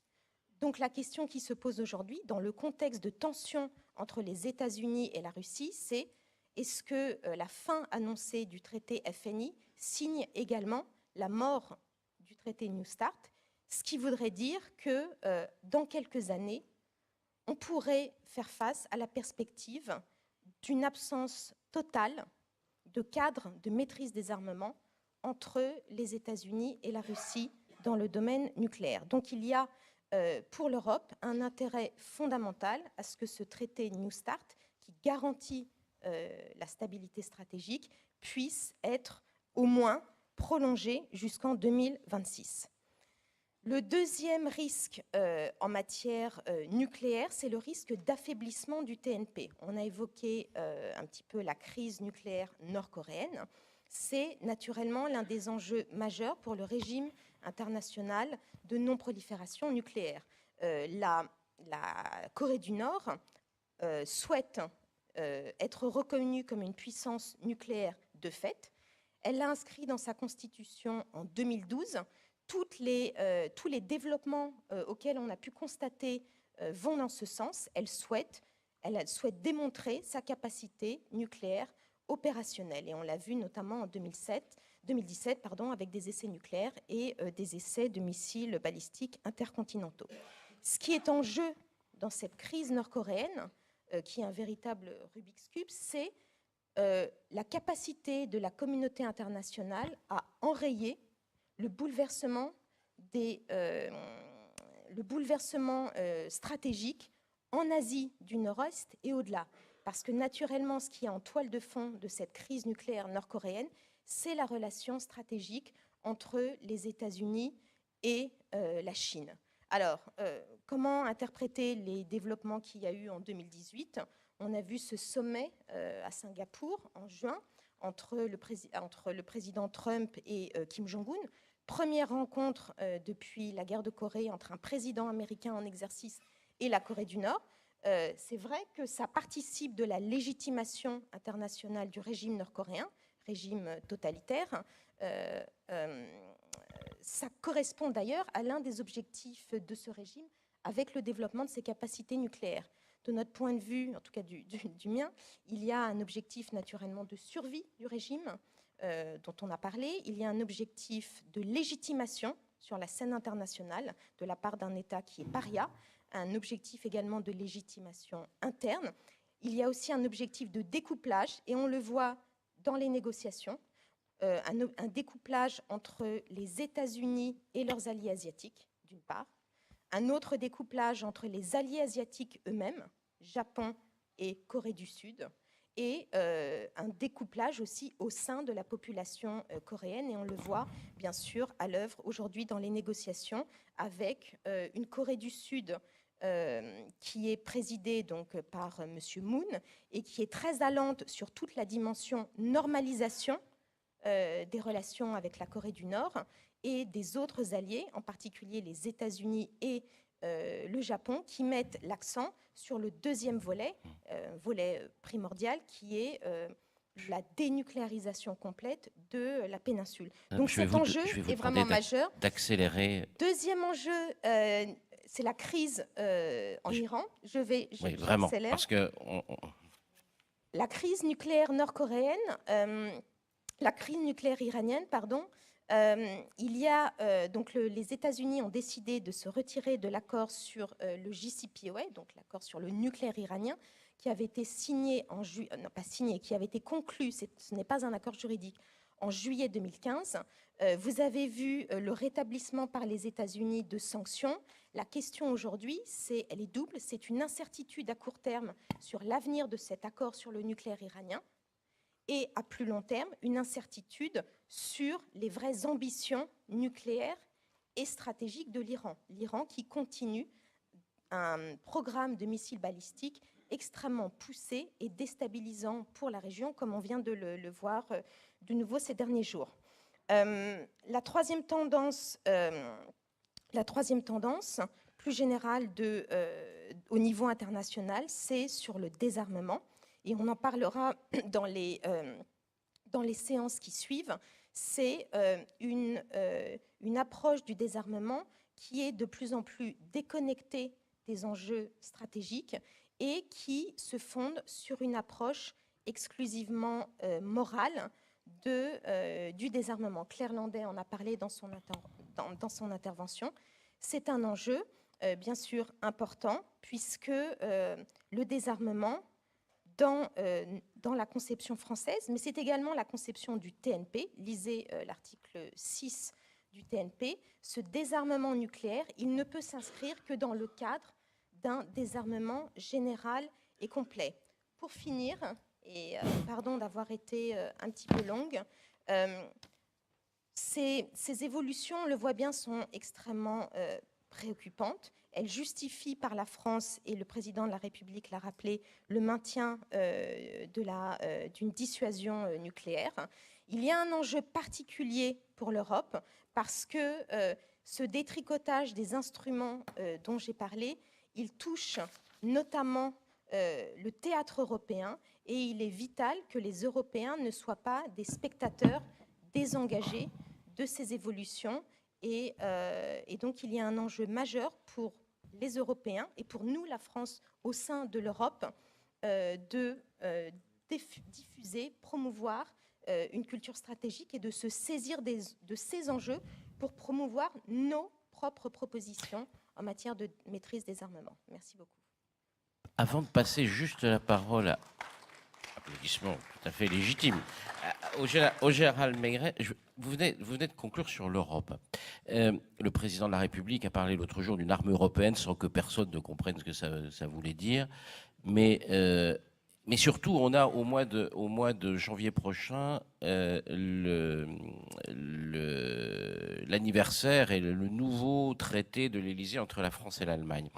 Donc la question qui se pose aujourd'hui, dans le contexte de tension entre les États-Unis et la Russie, c'est est-ce que la fin annoncée du traité FNI signe également la mort du traité New Start, ce qui voudrait dire que dans quelques années, on pourrait faire face à la perspective d'une absence totale de cadre de maîtrise des armements entre les États-Unis et la Russie dans le domaine nucléaire. Donc il y a pour l'Europe un intérêt fondamental à ce que ce traité New Start, qui garantit la stabilité stratégique, puisse être au moins prolongé jusqu'en 2026. Le deuxième risque en matière nucléaire, c'est le risque d'affaiblissement du TNP. On a évoqué un petit peu la crise nucléaire nord-coréenne. C'est naturellement l'un des enjeux majeurs pour le régime international de non-prolifération nucléaire. La Corée du Nord souhaite être reconnue comme une puissance nucléaire de fait. Elle l'a inscrit dans sa constitution en 2012. Tous les développements auxquels on a pu constater vont dans ce sens. Elle souhaite démontrer sa capacité nucléaire opérationnelle. Et on l'a vu notamment en 2017 avec des essais nucléaires et des essais de missiles balistiques intercontinentaux. Ce qui est en jeu dans cette crise nord-coréenne, qui est un véritable Rubik's Cube, c'est la capacité de la communauté internationale à enrayer le bouleversement stratégique en Asie du Nord-Est et au-delà. Parce que naturellement, ce qui est en toile de fond de cette crise nucléaire nord-coréenne, c'est la relation stratégique entre les États-Unis et la Chine. Alors, comment interpréter les développements qu'il y a eu en 2018 ? On a vu ce sommet à Singapour en juin entre le président Trump et Kim Jong-un. Première rencontre depuis la guerre de Corée entre un président américain en exercice et la Corée du Nord. C'est vrai que ça participe de la légitimation internationale du régime nord-coréen, régime totalitaire. Ça correspond d'ailleurs à l'un des objectifs de ce régime avec le développement de ses capacités nucléaires. De notre point de vue, en tout cas du mien, il y a un objectif naturellement de survie du régime dont on a parlé. Il y a un objectif de légitimation sur la scène internationale de la part d'un État qui est paria, un objectif également de légitimation interne. Il y a aussi un objectif de découplage, et on le voit dans les négociations, un découplage entre les États-Unis et leurs alliés asiatiques, d'une part, un autre découplage entre les alliés asiatiques eux-mêmes, Japon et Corée du Sud, et un découplage aussi au sein de la population coréenne. Et on le voit, bien sûr, à l'œuvre aujourd'hui dans les négociations avec une Corée du Sud qui est présidée donc par M. Moon et qui est très allante sur toute la dimension normalisation des relations avec la Corée du Nord et des autres alliés, en particulier les États-Unis et le Japon, qui mettent l'accent sur le deuxième volet, volet primordial, qui est la dénucléarisation complète de la péninsule. Donc cet enjeu est vraiment majeur. D'accélérer. Deuxième enjeu, c'est la crise en Iran. Oui, vraiment, parce que... La crise nucléaire nord-coréenne, la crise nucléaire iranienne, pardon. Il y a donc les États-Unis ont décidé de se retirer de l'accord sur le JCPOA, donc l'accord sur le nucléaire iranien, qui avait été signé qui avait été conclu. Ce n'est pas un accord juridique. En juillet 2015, vous avez vu le rétablissement par les États-Unis de sanctions, La question aujourd'hui, elle est double. C'est une incertitude à court terme sur l'avenir de cet accord sur le nucléaire iranien et à plus long terme, une incertitude sur les vraies ambitions nucléaires et stratégiques de l'Iran. L'Iran qui continue un programme de missiles balistiques extrêmement poussé et déstabilisant pour la région, comme on vient de le voir de nouveau ces derniers jours. La troisième tendance, plus générale au niveau international, c'est sur le désarmement. Et on en parlera dans les séances qui suivent. C'est une approche du désarmement qui est de plus en plus déconnectée des enjeux stratégiques et qui se fonde sur une approche exclusivement morale du désarmement. Claire Landais en a parlé dans son intervention. C'est un enjeu, bien sûr, important, puisque le désarmement, dans la conception française, mais c'est également la conception du TNP, lisez l'article 6 du TNP, ce désarmement nucléaire, il ne peut s'inscrire que dans le cadre d'un désarmement général et complet. Pour finir, et pardon d'avoir été un petit peu longue, ces évolutions, on le voit bien, sont extrêmement préoccupantes. Elles justifient par la France, et le président de la République l'a rappelé, le maintien d'une dissuasion nucléaire. Il y a un enjeu particulier pour l'Europe parce que ce détricotage des instruments dont j'ai parlé, il touche notamment le théâtre européen et il est vital que les Européens ne soient pas des spectateurs désengagés de ces évolutions. Et donc, il y a un enjeu majeur pour les Européens et pour nous, la France, au sein de l'Europe, de diffuser, promouvoir une culture stratégique et de se saisir de ces enjeux pour promouvoir nos propres propositions en matière de maîtrise des armements. Merci beaucoup. Avant de passer juste la parole à applaudissements tout à fait légitimes au général Maigret, vous venez de conclure sur l'Europe. Le président de la République a parlé l'autre jour d'une arme européenne sans que personne ne comprenne ce que ça voulait dire. Mais surtout, on a au mois de janvier prochain l'anniversaire et le nouveau traité de l'Élysée entre la France et l'Allemagne.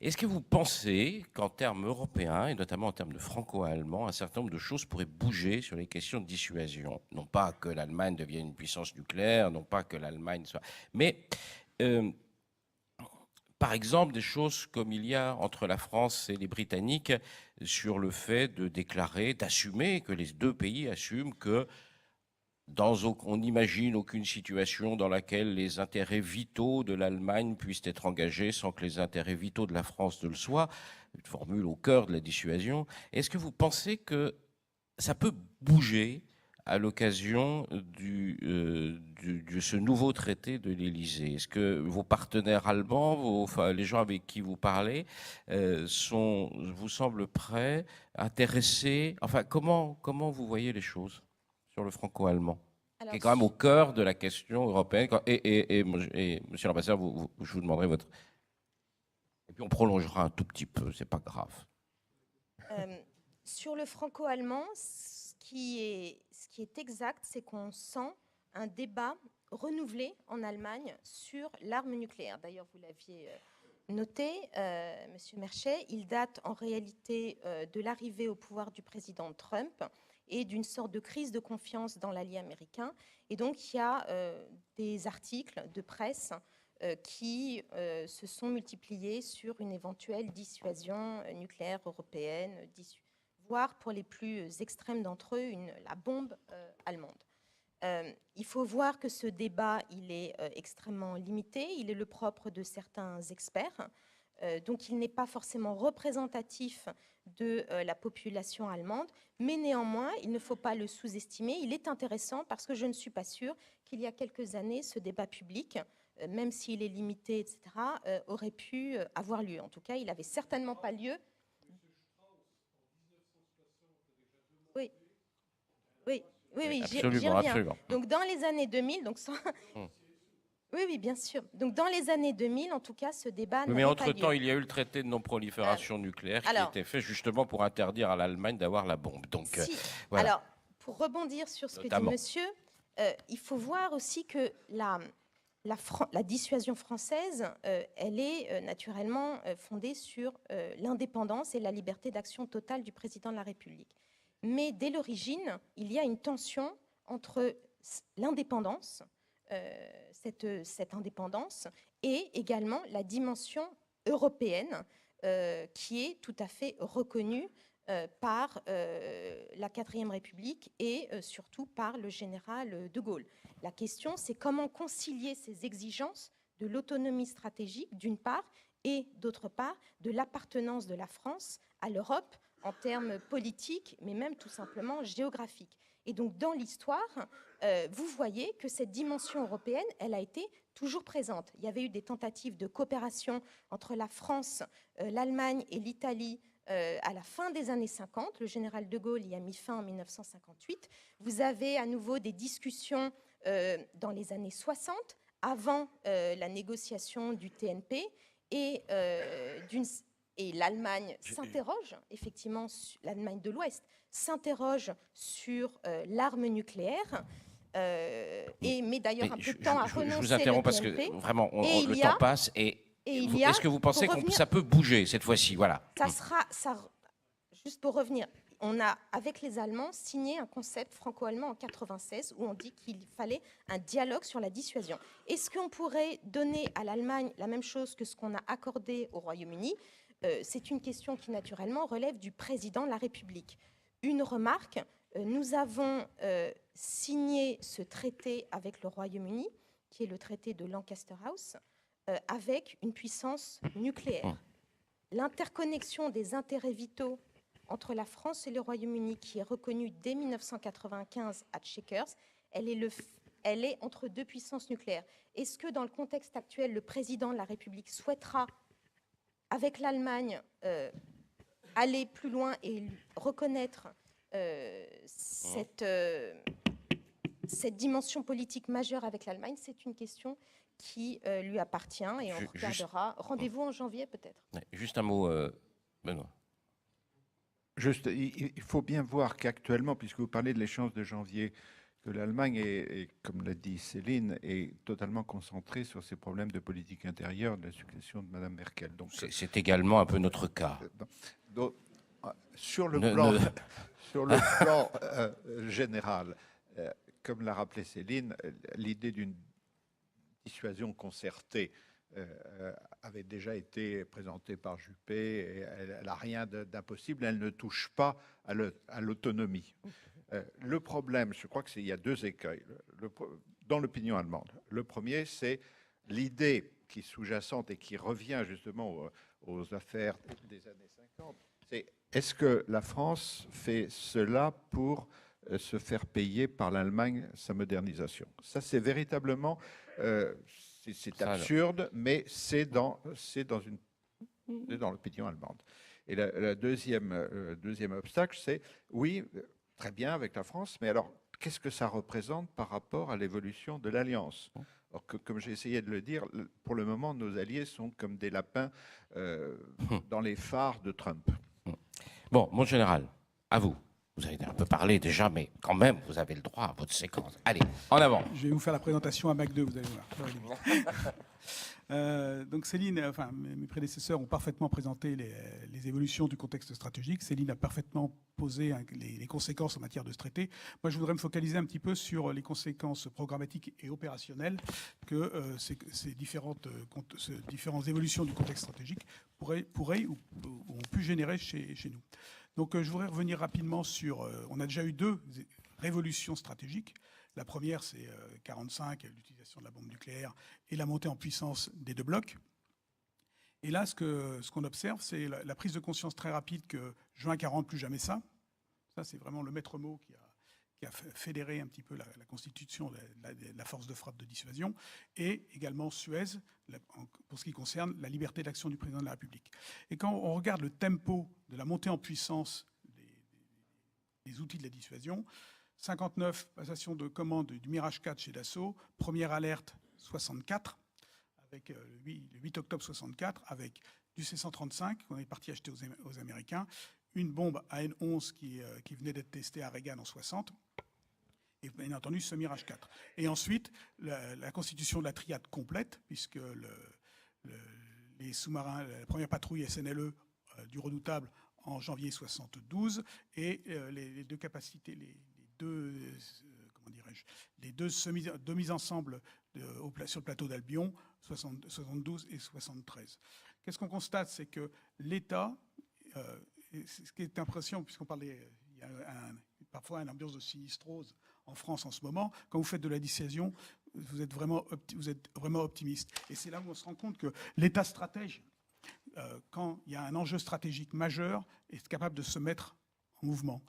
Est-ce que vous pensez qu'en termes européens, et notamment en termes de franco-allemand, un certain nombre de choses pourraient bouger sur les questions de dissuasion? Non pas que l'Allemagne devienne une puissance nucléaire, non pas que l'Allemagne soit... Mais, par exemple, des choses comme il y a entre la France et les Britanniques sur le fait de déclarer, d'assumer, que les deux pays assument que on n'imagine aucune situation dans laquelle les intérêts vitaux de l'Allemagne puissent être engagés sans que les intérêts vitaux de la France ne le soient, une formule au cœur de la dissuasion. Est-ce que vous pensez que ça peut bouger à l'occasion de ce nouveau traité de l'Élysée? Est-ce que vos partenaires allemands, les gens avec qui vous parlez, vous semblent prêts, intéressés? Enfin, comment vous voyez les choses sur le franco-allemand, qui est quand même au cœur de la question européenne? Et monsieur l'ambassadeur, je vous demanderai votre... Et puis on prolongera un tout petit peu, c'est pas grave. Sur le franco-allemand, ce qui est exact, c'est qu'on sent un débat renouvelé en Allemagne sur l'arme nucléaire. D'ailleurs, vous l'aviez noté, monsieur Merchet, il date en réalité de l'arrivée au pouvoir du président Trump et d'une sorte de crise de confiance dans l'allié américain. Et donc, il y a des articles de presse qui se sont multipliés sur une éventuelle dissuasion nucléaire européenne, voire pour les plus extrêmes d'entre eux, la bombe allemande. Il faut voir que ce débat, il est extrêmement limité, il est le propre de certains experts, donc il n'est pas forcément représentatif de la population allemande, mais néanmoins, il ne faut pas le sous-estimer. Il est intéressant parce que je ne suis pas sûre qu'il y a quelques années, ce débat public, même s'il est limité, etc., aurait pu avoir lieu. En tout cas, il n'avait certainement pas lieu. Oui, j'y reviens. Absolument. Donc, dans les années 2000, donc Oui, oui, bien sûr. Donc, dans les années 2000, en tout cas, ce débat Mais n'avait pas entre-temps, lieu. il y a eu le traité de non-prolifération nucléaire qui alors- était fait justement pour interdire à l'Allemagne d'avoir la bombe. Donc, Si. voilà. Alors, pour rebondir sur ce que dit Notamment. monsieur, il faut voir aussi que la dissuasion française, elle est naturellement fondée sur l'indépendance et la liberté d'action totale du président de la République. Mais dès l'origine, il y a une tension entre l'indépendance, cette indépendance, et également la dimension européenne qui est tout à fait reconnue par la 4e République et surtout par le général de Gaulle. La question, c'est comment concilier ces exigences de l'autonomie stratégique, d'une part, et d'autre part, de l'appartenance de la France à l'Europe en termes politiques, mais même tout simplement géographiques. Et donc, dans l'histoire, vous voyez que cette dimension européenne, elle a été toujours présente. Il y avait eu des tentatives de coopération entre la France, l'Allemagne et l'Italie à la fin des années 50. Le général de Gaulle y a mis fin en 1958. Vous avez à nouveau des discussions dans les années 60, avant la négociation du TNP, et l'Allemagne s'interroge, effectivement, l'Allemagne de l'Ouest s'interroge sur l'arme nucléaire. Mais d'ailleurs, un peu de temps à renoncer. Je vous interromps parce TNP, que vraiment, et le temps passe. Est-ce que vous pensez que ça peut bouger cette fois-ci? Voilà. Juste pour revenir, on a, avec les Allemands, signé un concept franco-allemand en 1996 où on dit qu'il fallait un dialogue sur la dissuasion. Est-ce qu'on pourrait donner à l'Allemagne la même chose que ce qu'on a accordé au Royaume-Uni? C'est une question qui, naturellement, relève du président de la République. Une remarque, nous avons signé ce traité avec le Royaume-Uni, qui est le traité de Lancaster House, avec une puissance nucléaire. L'interconnexion des intérêts vitaux entre la France et le Royaume-Uni, qui est reconnue dès 1995 à Chequers, elle est entre deux puissances nucléaires. Est-ce que dans le contexte actuel, le président de la République souhaitera, avec l'Allemagne, aller plus loin et reconnaître cette dimension politique majeure avec l'Allemagne? C'est une question qui lui appartient et on regardera. Rendez-vous en janvier peut-être. Juste un mot, Benoît. Juste, il faut bien voir qu'actuellement, puisque vous parlez de l'échéance de janvier, que l'Allemagne est, comme l'a dit Céline, est totalement concentrée sur ces problèmes de politique intérieure de la succession de Mme Merkel. Donc, c'est également un peu notre cas. Donc, sur le plan général, comme l'a rappelé Céline, l'idée d'une dissuasion concertée avait déjà été présentée par Juppé et elle n'a rien d'impossible, elle ne touche pas à l'autonomie. Le problème, je crois qu'il y a deux écueils dans l'opinion allemande. Le premier, c'est l'idée qui est sous-jacente et qui revient justement aux affaires des années 50, c'est est-ce que la France fait cela pour se faire payer par l'Allemagne sa modernisation? Ça, c'est véritablement... c'est absurde, mais c'est dans l'opinion allemande. Et le deuxième obstacle, c'est, oui, très bien avec la France, mais alors, qu'est-ce que ça représente par rapport à l'évolution de l'Alliance? Alors que, comme j'ai essayé de le dire, pour le moment, nos alliés sont comme des lapins dans les phares de Trump. Bon, mon général, à vous. Vous avez un peu parlé déjà, mais quand même, vous avez le droit à votre séquence. Allez, en avant. Je vais vous faire la présentation à Mac 2, vous allez voir. Donc Céline, enfin mes prédécesseurs ont parfaitement présenté les évolutions du contexte stratégique. Céline a parfaitement posé les conséquences en matière de ce traité. Moi, je voudrais me focaliser un petit peu sur les conséquences programmatiques et opérationnelles que ces différentes évolutions du contexte stratégique pourraient ou ont pu générer chez nous. Donc je voudrais revenir rapidement sur... on a déjà eu deux révolutions stratégiques. La première, c'est 1945, l'utilisation de la bombe nucléaire et la montée en puissance des deux blocs. Et là, ce qu'on observe, c'est la prise de conscience très rapide que juin 40, plus jamais ça. Ça, c'est vraiment le maître mot qui a fédéré un petit peu la constitution de la force de frappe de dissuasion. Et également Suez, pour ce qui concerne la liberté d'action du président de la République. Et quand on regarde le tempo de la montée en puissance des outils de la dissuasion, 59, passation de commande du Mirage 4 chez Dassault. Première alerte, 64, avec le 8 octobre 64, avec du C-135 qu'on est parti acheter aux Américains, une bombe AN-11 qui venait d'être testée à Reagan en 60, et bien entendu ce Mirage 4. Et ensuite, la constitution de la triade complète, puisque les sous-marins, la première patrouille SNLE du Redoutable en janvier 72, et les deux capacités, les deux mises ensemble sur le plateau d'Albion, 72 et 73. Qu'est-ce qu'on constate? C'est que l'État, ce qui est impressionnant, puisqu'on parlait, il y a parfois une ambiance de sinistrose en France en ce moment, quand vous faites de la dissuasion, vous êtes vraiment optimiste. Et c'est là où on se rend compte que l'État stratège, quand il y a un enjeu stratégique majeur, est capable de se mettre en mouvement.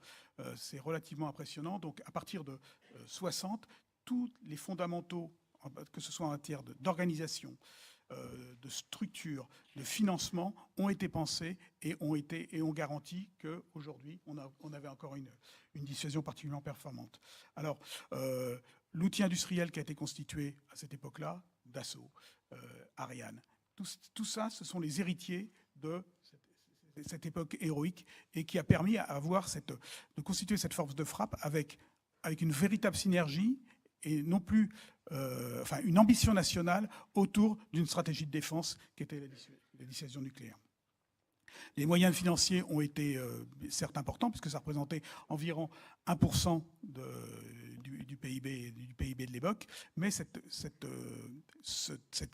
C'est relativement impressionnant. Donc à partir de 60, tous les fondamentaux, que ce soit en matière d'organisation, de structure, de financement, ont été pensés et ont garanti qu'aujourd'hui, on avait encore une dissuasion particulièrement performante. Alors, l'outil industriel qui a été constitué à cette époque-là, Dassault, Ariane, tout ça, ce sont les héritiers de cette époque héroïque et qui a permis de constituer cette force de frappe avec une véritable synergie et non plus une ambition nationale autour d'une stratégie de défense qui était la dissuasion nucléaire. Les moyens financiers ont été certes importants, puisque ça représentait environ 1% du PIB de l'époque, mais cette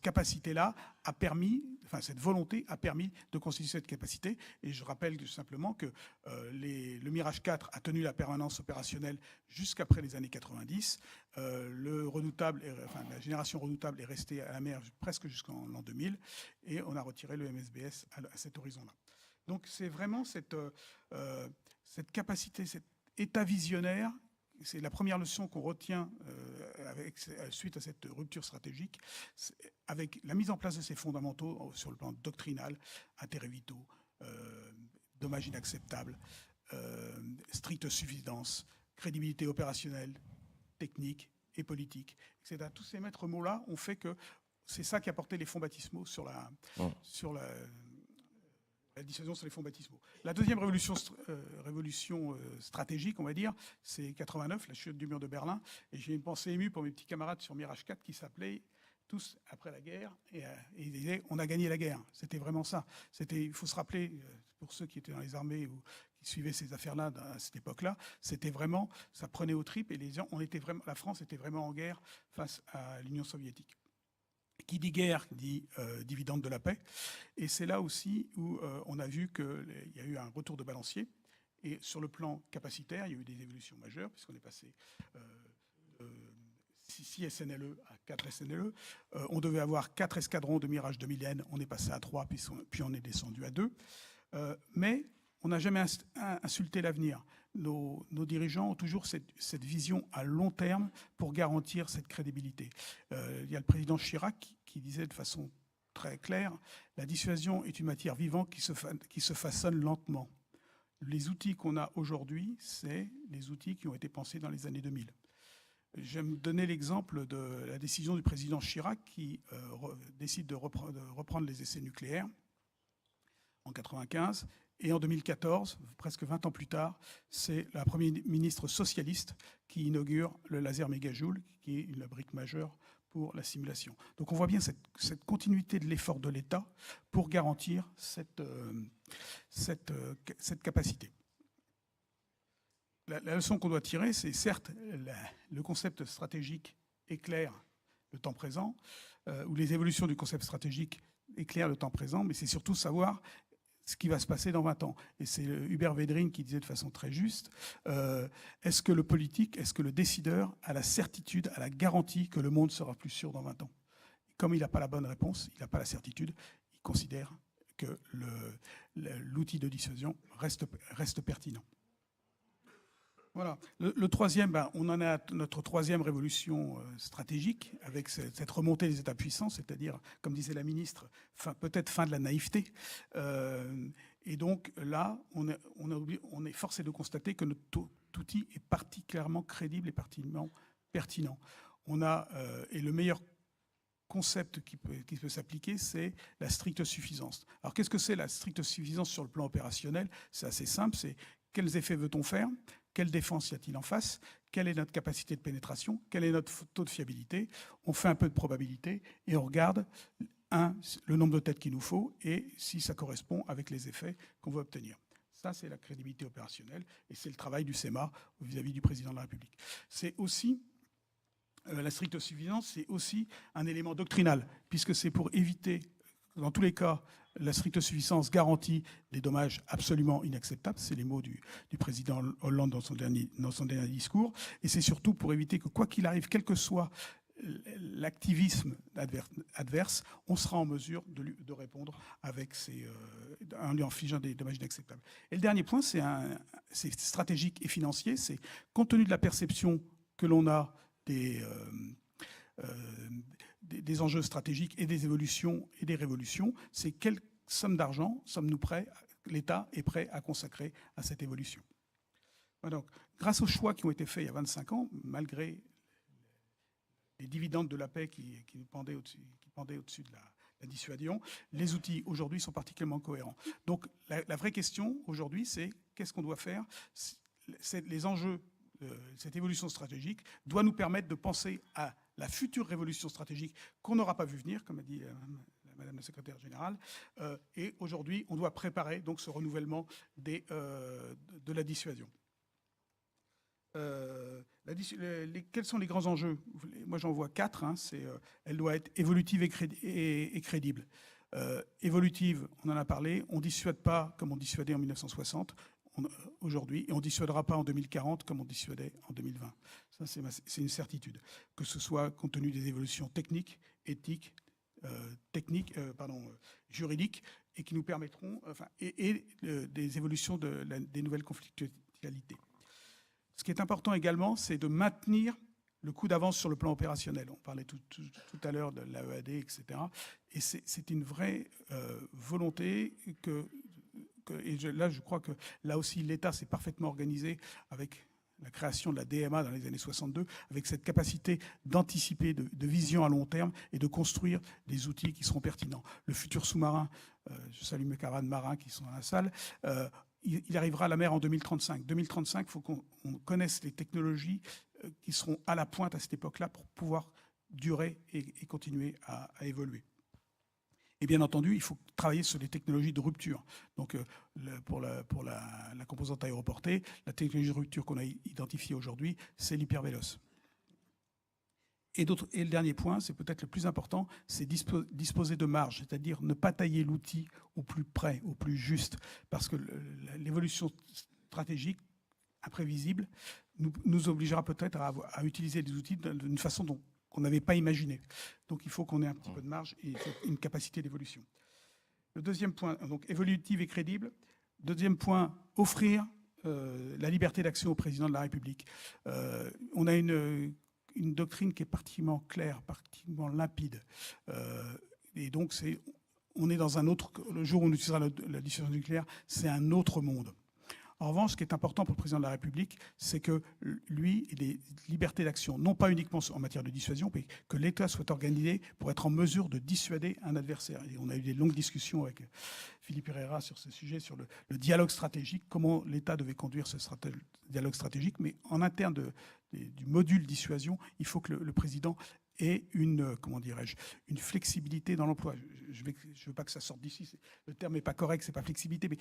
capacité-là a permis, cette volonté a permis de constituer cette capacité. Et je rappelle simplement que le Mirage 4 a tenu la permanence opérationnelle jusqu'après les années 90. Le Redoutable, la génération Redoutable est restée à la mer presque jusqu'en l'an 2000, et on a retiré le MSBS à cet horizon-là. Donc c'est vraiment cette capacité, cet état visionnaire. C'est la première leçon qu'on retient suite à cette rupture stratégique, avec la mise en place de ces fondamentaux sur le plan doctrinal, intérêts vitaux, dommages inacceptables, stricte suffisance, crédibilité opérationnelle, technique et politique, etc. Tous ces maîtres mots-là ont fait que c'est ça qui a porté les fonds baptismaux sur la dissuasion sur les fonds baptismaux. La deuxième révolution stratégique, on va dire, c'est 89, la chute du mur de Berlin. Et j'ai une pensée émue pour mes petits camarades sur Mirage 4 qui s'appelaient tous après la guerre. Et ils disaient, on a gagné la guerre. C'était vraiment ça. Il faut se rappeler, pour ceux qui étaient dans les armées ou qui suivaient ces affaires-là à cette époque-là, c'était vraiment, ça prenait aux tripes et la France était vraiment en guerre face à l'Union soviétique. Qui dit guerre dit dividende de la paix. Et c'est là aussi où on a vu qu'il y a eu un retour de balancier. Et sur le plan capacitaire, il y a eu des évolutions majeures, puisqu'on est passé de 6 SNLE à 4 SNLE. On devait avoir 4 escadrons de Mirage 2000N, on est passé à 3, puis on est descendu à 2. Mais on n'a jamais insulté l'avenir. Nos dirigeants ont toujours cette vision à long terme pour garantir cette crédibilité. Il y a le président Chirac qui disait de façon très claire, la dissuasion est une matière vivante qui se façonne lentement. Les outils qu'on a aujourd'hui, c'est les outils qui ont été pensés dans les années 2000. J'aime donner l'exemple de la décision du président Chirac qui décide de reprendre les essais nucléaires en 1995. Et en 2014, presque 20 ans plus tard, c'est la première ministre socialiste qui inaugure le laser mégajoule, qui est une brique majeure pour la simulation. Donc on voit bien cette continuité de l'effort de l'État pour garantir cette capacité. La leçon qu'on doit tirer, c'est certes le concept stratégique éclaire le temps présent, ou les évolutions du concept stratégique éclairent le temps présent, mais c'est surtout savoir ce qui va se passer dans 20 ans. Et c'est Hubert Védrine qui disait de façon très juste, est-ce que le politique, est-ce que le décideur a la certitude, a la garantie que le monde sera plus sûr dans 20 ans? Et comme il n'a pas la bonne réponse, il n'a pas la certitude, il considère que l'outil de dissuasion reste pertinent. Voilà. Le troisième, on en a notre troisième révolution stratégique avec cette remontée des États-puissants, c'est-à-dire, comme disait la ministre, peut-être fin de la naïveté. Et donc là, on est forcé de constater que notre outil est particulièrement crédible et particulièrement pertinent. On a, et le meilleur concept qui peut s'appliquer, c'est la stricte suffisance. Alors, qu'est-ce que c'est la stricte suffisance sur le plan opérationnel? C'est assez simple, c'est quels effets veut-on faire? Quelle défense y a-t-il en face? Quelle est notre capacité de pénétration? Quel est notre taux de fiabilité? On fait un peu de probabilité et on regarde, le nombre de têtes qu'il nous faut et si ça correspond avec les effets qu'on veut obtenir. Ça, c'est la crédibilité opérationnelle et c'est le travail du CEMA vis-à-vis du président de la République. C'est aussi, la stricte suffisance, c'est aussi un élément doctrinal, puisque c'est pour éviter, dans tous les cas, la stricte suffisance garantit des dommages absolument inacceptables. C'est les mots du président Hollande dans son dernier discours. Et c'est surtout pour éviter que, quoi qu'il arrive, quel que soit l'activisme adverse, on sera en mesure de répondre avec en lui infligeant des dommages inacceptables. Et le dernier point, c'est stratégique et financier. C'est compte tenu de la perception que l'on a des enjeux stratégiques et des évolutions et des révolutions, c'est quelle somme d'argent sommes-nous prêts, l'État est prêt à consacrer à cette évolution. Voilà, donc, grâce aux choix qui ont été faits il y a 25 ans, malgré les dividendes de la paix qui pendaient au-dessus de la dissuasion, les outils aujourd'hui sont particulièrement cohérents. Donc la vraie question aujourd'hui, c'est qu'est-ce qu'on doit faire? Les enjeux, cette évolution stratégique doit nous permettre de penser à la future révolution stratégique qu'on n'aura pas vu venir, comme a dit Madame la secrétaire générale. Et aujourd'hui, on doit préparer donc ce renouvellement de la dissuasion. Quels sont les grands enjeux? Moi, j'en vois 4. Elle doit être évolutive et crédible. Évolutive, on en a parlé. On ne dissuade pas comme on dissuadait en 1960 aujourd'hui, et on ne dissuadera pas en 2040 comme on dissuadait en 2020. Ça, c'est une certitude. Que ce soit compte tenu des évolutions techniques, éthiques, juridiques, et qui nous permettront, des évolutions des nouvelles conflictualités. Ce qui est important également, c'est de maintenir le coup d'avance sur le plan opérationnel. On parlait tout à l'heure de l'AEAD, etc. Et c'est une vraie volonté là, je crois que là aussi, l'État s'est parfaitement organisé avec la création de la DMA dans les années 62, avec cette capacité d'anticiper, de vision à long terme et de construire des outils qui seront pertinents. Le futur sous-marin, je salue mes camarades marins qui sont dans la salle, il arrivera à la mer en 2035. 2035, il faut qu'on connaisse les technologies qui seront à la pointe à cette époque-là pour pouvoir durer et continuer à évoluer. Et bien entendu, il faut travailler sur les technologies de rupture. Donc, pour la composante aéroportée, la technologie de rupture qu'on a identifiée aujourd'hui, c'est l'hypervéloce. Et le dernier point, c'est peut-être le plus important, c'est disposer de marge, c'est-à-dire ne pas tailler l'outil au plus près, au plus juste, parce que l'évolution stratégique imprévisible nous obligera peut-être à utiliser des outils d'une façon qu'on n'avait pas imaginé. Donc il faut qu'on ait un petit peu de marge et une capacité d'évolution. Le deuxième point, donc évolutive et crédible. Deuxième point, offrir la liberté d'action au président de la République. On a une doctrine qui est particulièrement claire, particulièrement limpide. Et donc on est dans un autre... Le jour où on utilisera la dissuasion nucléaire, c'est un autre monde. En revanche, ce qui est important pour le président de la République, c'est que lui, il ait liberté d'action, non pas uniquement en matière de dissuasion, mais que l'État soit organisé pour être en mesure de dissuader un adversaire. Et on a eu des longues discussions avec Philippe Herrera sur ce sujet, sur le dialogue stratégique, comment l'État devait conduire ce dialogue stratégique. Mais en interne du module dissuasion, il faut que le président ait une flexibilité dans l'emploi. Je veux pas que ça sorte d'ici, le terme n'est pas correct, c'est pas flexibilité, mais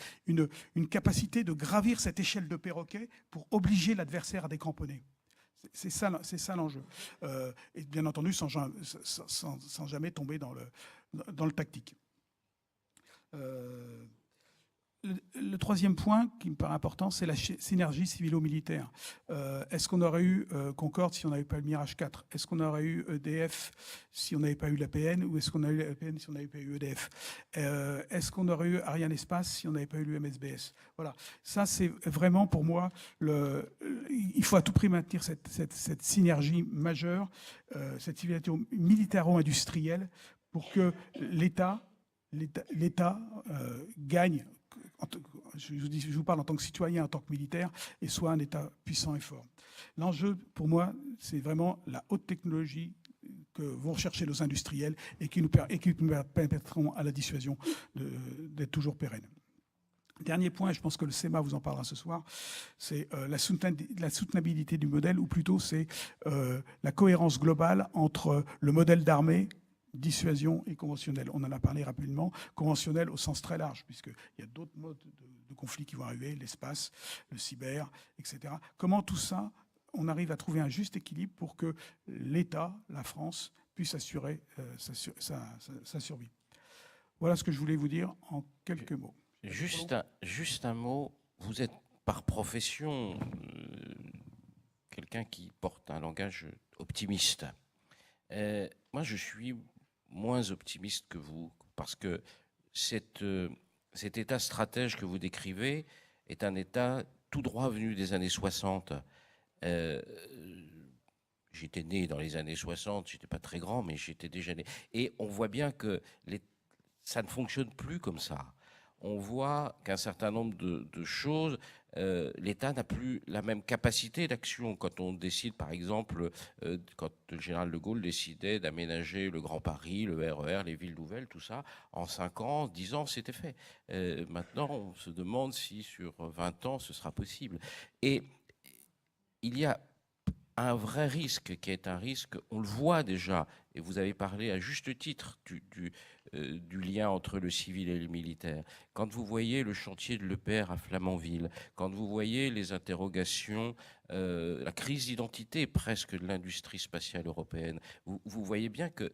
une capacité de gravir cette échelle de perroquet pour obliger l'adversaire à décramponner. C'est ça l'enjeu. Et bien entendu, sans jamais tomber dans le tactique. Le troisième point qui me paraît important, c'est la synergie civilo-militaire. Est-ce qu'on aurait eu Concorde si on n'avait pas eu le Mirage 4? Est-ce qu'on aurait eu EDF si on n'avait pas eu l'APN? Ou est-ce qu'on a eu l'APN si on n'avait pas eu EDF? Est-ce qu'on aurait eu Ariane Espace si on n'avait pas eu l'UMSBS? Voilà. Ça, c'est vraiment pour moi, il faut à tout prix maintenir cette synergie majeure, cette civilisation militaro-industrielle pour que l'État gagne. Je vous parle en tant que citoyen, en tant que militaire, et soit un État puissant et fort. L'enjeu, pour moi, c'est vraiment la haute technologie que vont rechercher nos industriels et qui nous permettront à la dissuasion d'être toujours pérennes. Dernier point, je pense que le CEMA vous en parlera ce soir, c'est la soutenabilité du modèle, ou plutôt c'est la cohérence globale entre le modèle d'armée, dissuasion et conventionnel. On en a parlé rapidement, conventionnel au sens très large, puisqu'il y a d'autres modes de conflits qui vont arriver, l'espace, le cyber, etc. Comment tout ça, on arrive à trouver un juste équilibre pour que l'État, la France, puisse assurer sa survie. Voilà ce que je voulais vous dire en quelques mots. Juste un mot, vous êtes par profession quelqu'un qui porte un langage optimiste. Moi, je suis moins optimiste que vous, parce que cet état stratège que vous décrivez est un état tout droit venu des années 60. J'étais né dans les années 60, j'étais pas très grand, mais j'étais déjà né. Et on voit bien que ça ne fonctionne plus comme ça. On voit qu'un certain nombre de choses, l'État n'a plus la même capacité d'action. Quand on décide, par exemple, quand le général de Gaulle décidait d'aménager le Grand Paris, le RER, les villes nouvelles, tout ça, en 5 ans, 10 ans, c'était fait. Maintenant, on se demande si sur 20 ans, ce sera possible. Et il y a un vrai risque qui est un risque, on le voit déjà, et vous avez parlé à juste titre du lien entre le civil et le militaire. Quand vous voyez le chantier de l'EPR à Flamanville, quand vous voyez les interrogations, la crise d'identité presque de l'industrie spatiale européenne, vous voyez bien que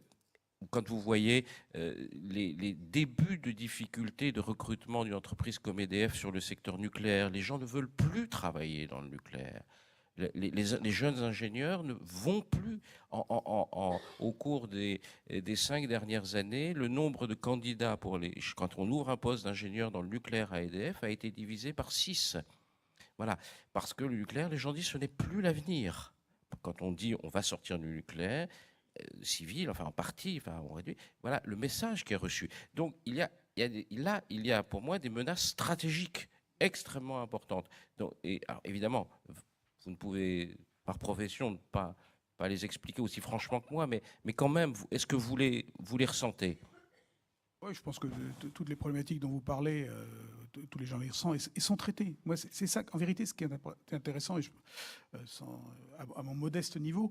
quand vous voyez les débuts de difficultés de recrutement d'une entreprise comme EDF sur le secteur nucléaire, les gens ne veulent plus travailler dans le nucléaire. Les jeunes ingénieurs ne vont plus, au cours des 5 dernières années, le nombre de candidats quand on ouvre un poste d'ingénieur dans le nucléaire à EDF a été divisé par 6. Voilà, parce que le nucléaire, les gens disent ce n'est plus l'avenir. Quand on dit on va sortir du nucléaire civil, enfin en partie, enfin on réduit, voilà le message qui est reçu. Donc il y a pour moi des menaces stratégiques extrêmement importantes. Donc, alors, évidemment, vous ne pouvez, par profession, pas les expliquer aussi franchement que moi, mais quand même, est-ce que vous les ressentez? Oui, je pense que toutes les problématiques dont vous parlez, tous les gens les ressentent et sont traités. Moi, c'est ça, en vérité, ce qui est intéressant, et à mon modeste niveau,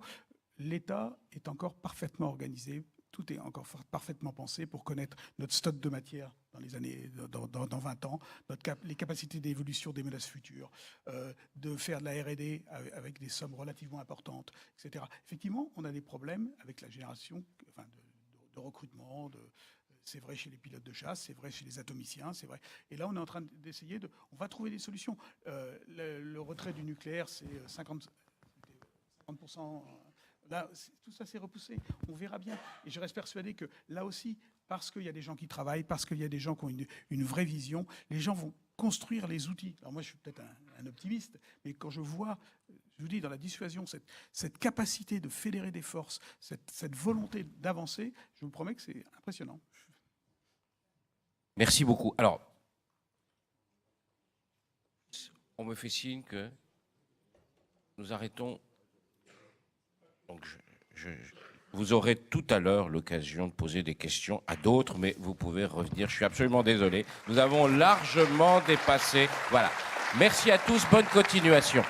l'État est encore parfaitement organisé. Tout est encore parfaitement pensé pour connaître notre stock de matière dans 20 ans, les capacités d'évolution des menaces futures, de faire de la R&D avec des sommes relativement importantes, etc. Effectivement, on a des problèmes avec la génération de recrutement, c'est vrai chez les pilotes de chasse, c'est vrai chez les atomiciens, c'est vrai. Et là, on est en train d'essayer on va trouver des solutions. Le retrait du nucléaire, c'est 50%. Là, tout ça s'est repoussé. On verra bien. Et je reste persuadé que là aussi, parce qu'il y a des gens qui travaillent, parce qu'il y a des gens qui ont une vraie vision, les gens vont construire les outils. Alors moi, je suis peut-être un optimiste, mais quand je vois, je vous dis, dans la dissuasion, cette capacité de fédérer des forces, cette volonté d'avancer, je vous promets que c'est impressionnant. Merci beaucoup. Alors, on me fait signe que nous arrêtons. Donc, vous aurez tout à l'heure l'occasion de poser des questions à d'autres, mais vous pouvez revenir. Je suis absolument désolé. Nous avons largement dépassé. Voilà. Merci à tous. Bonne continuation.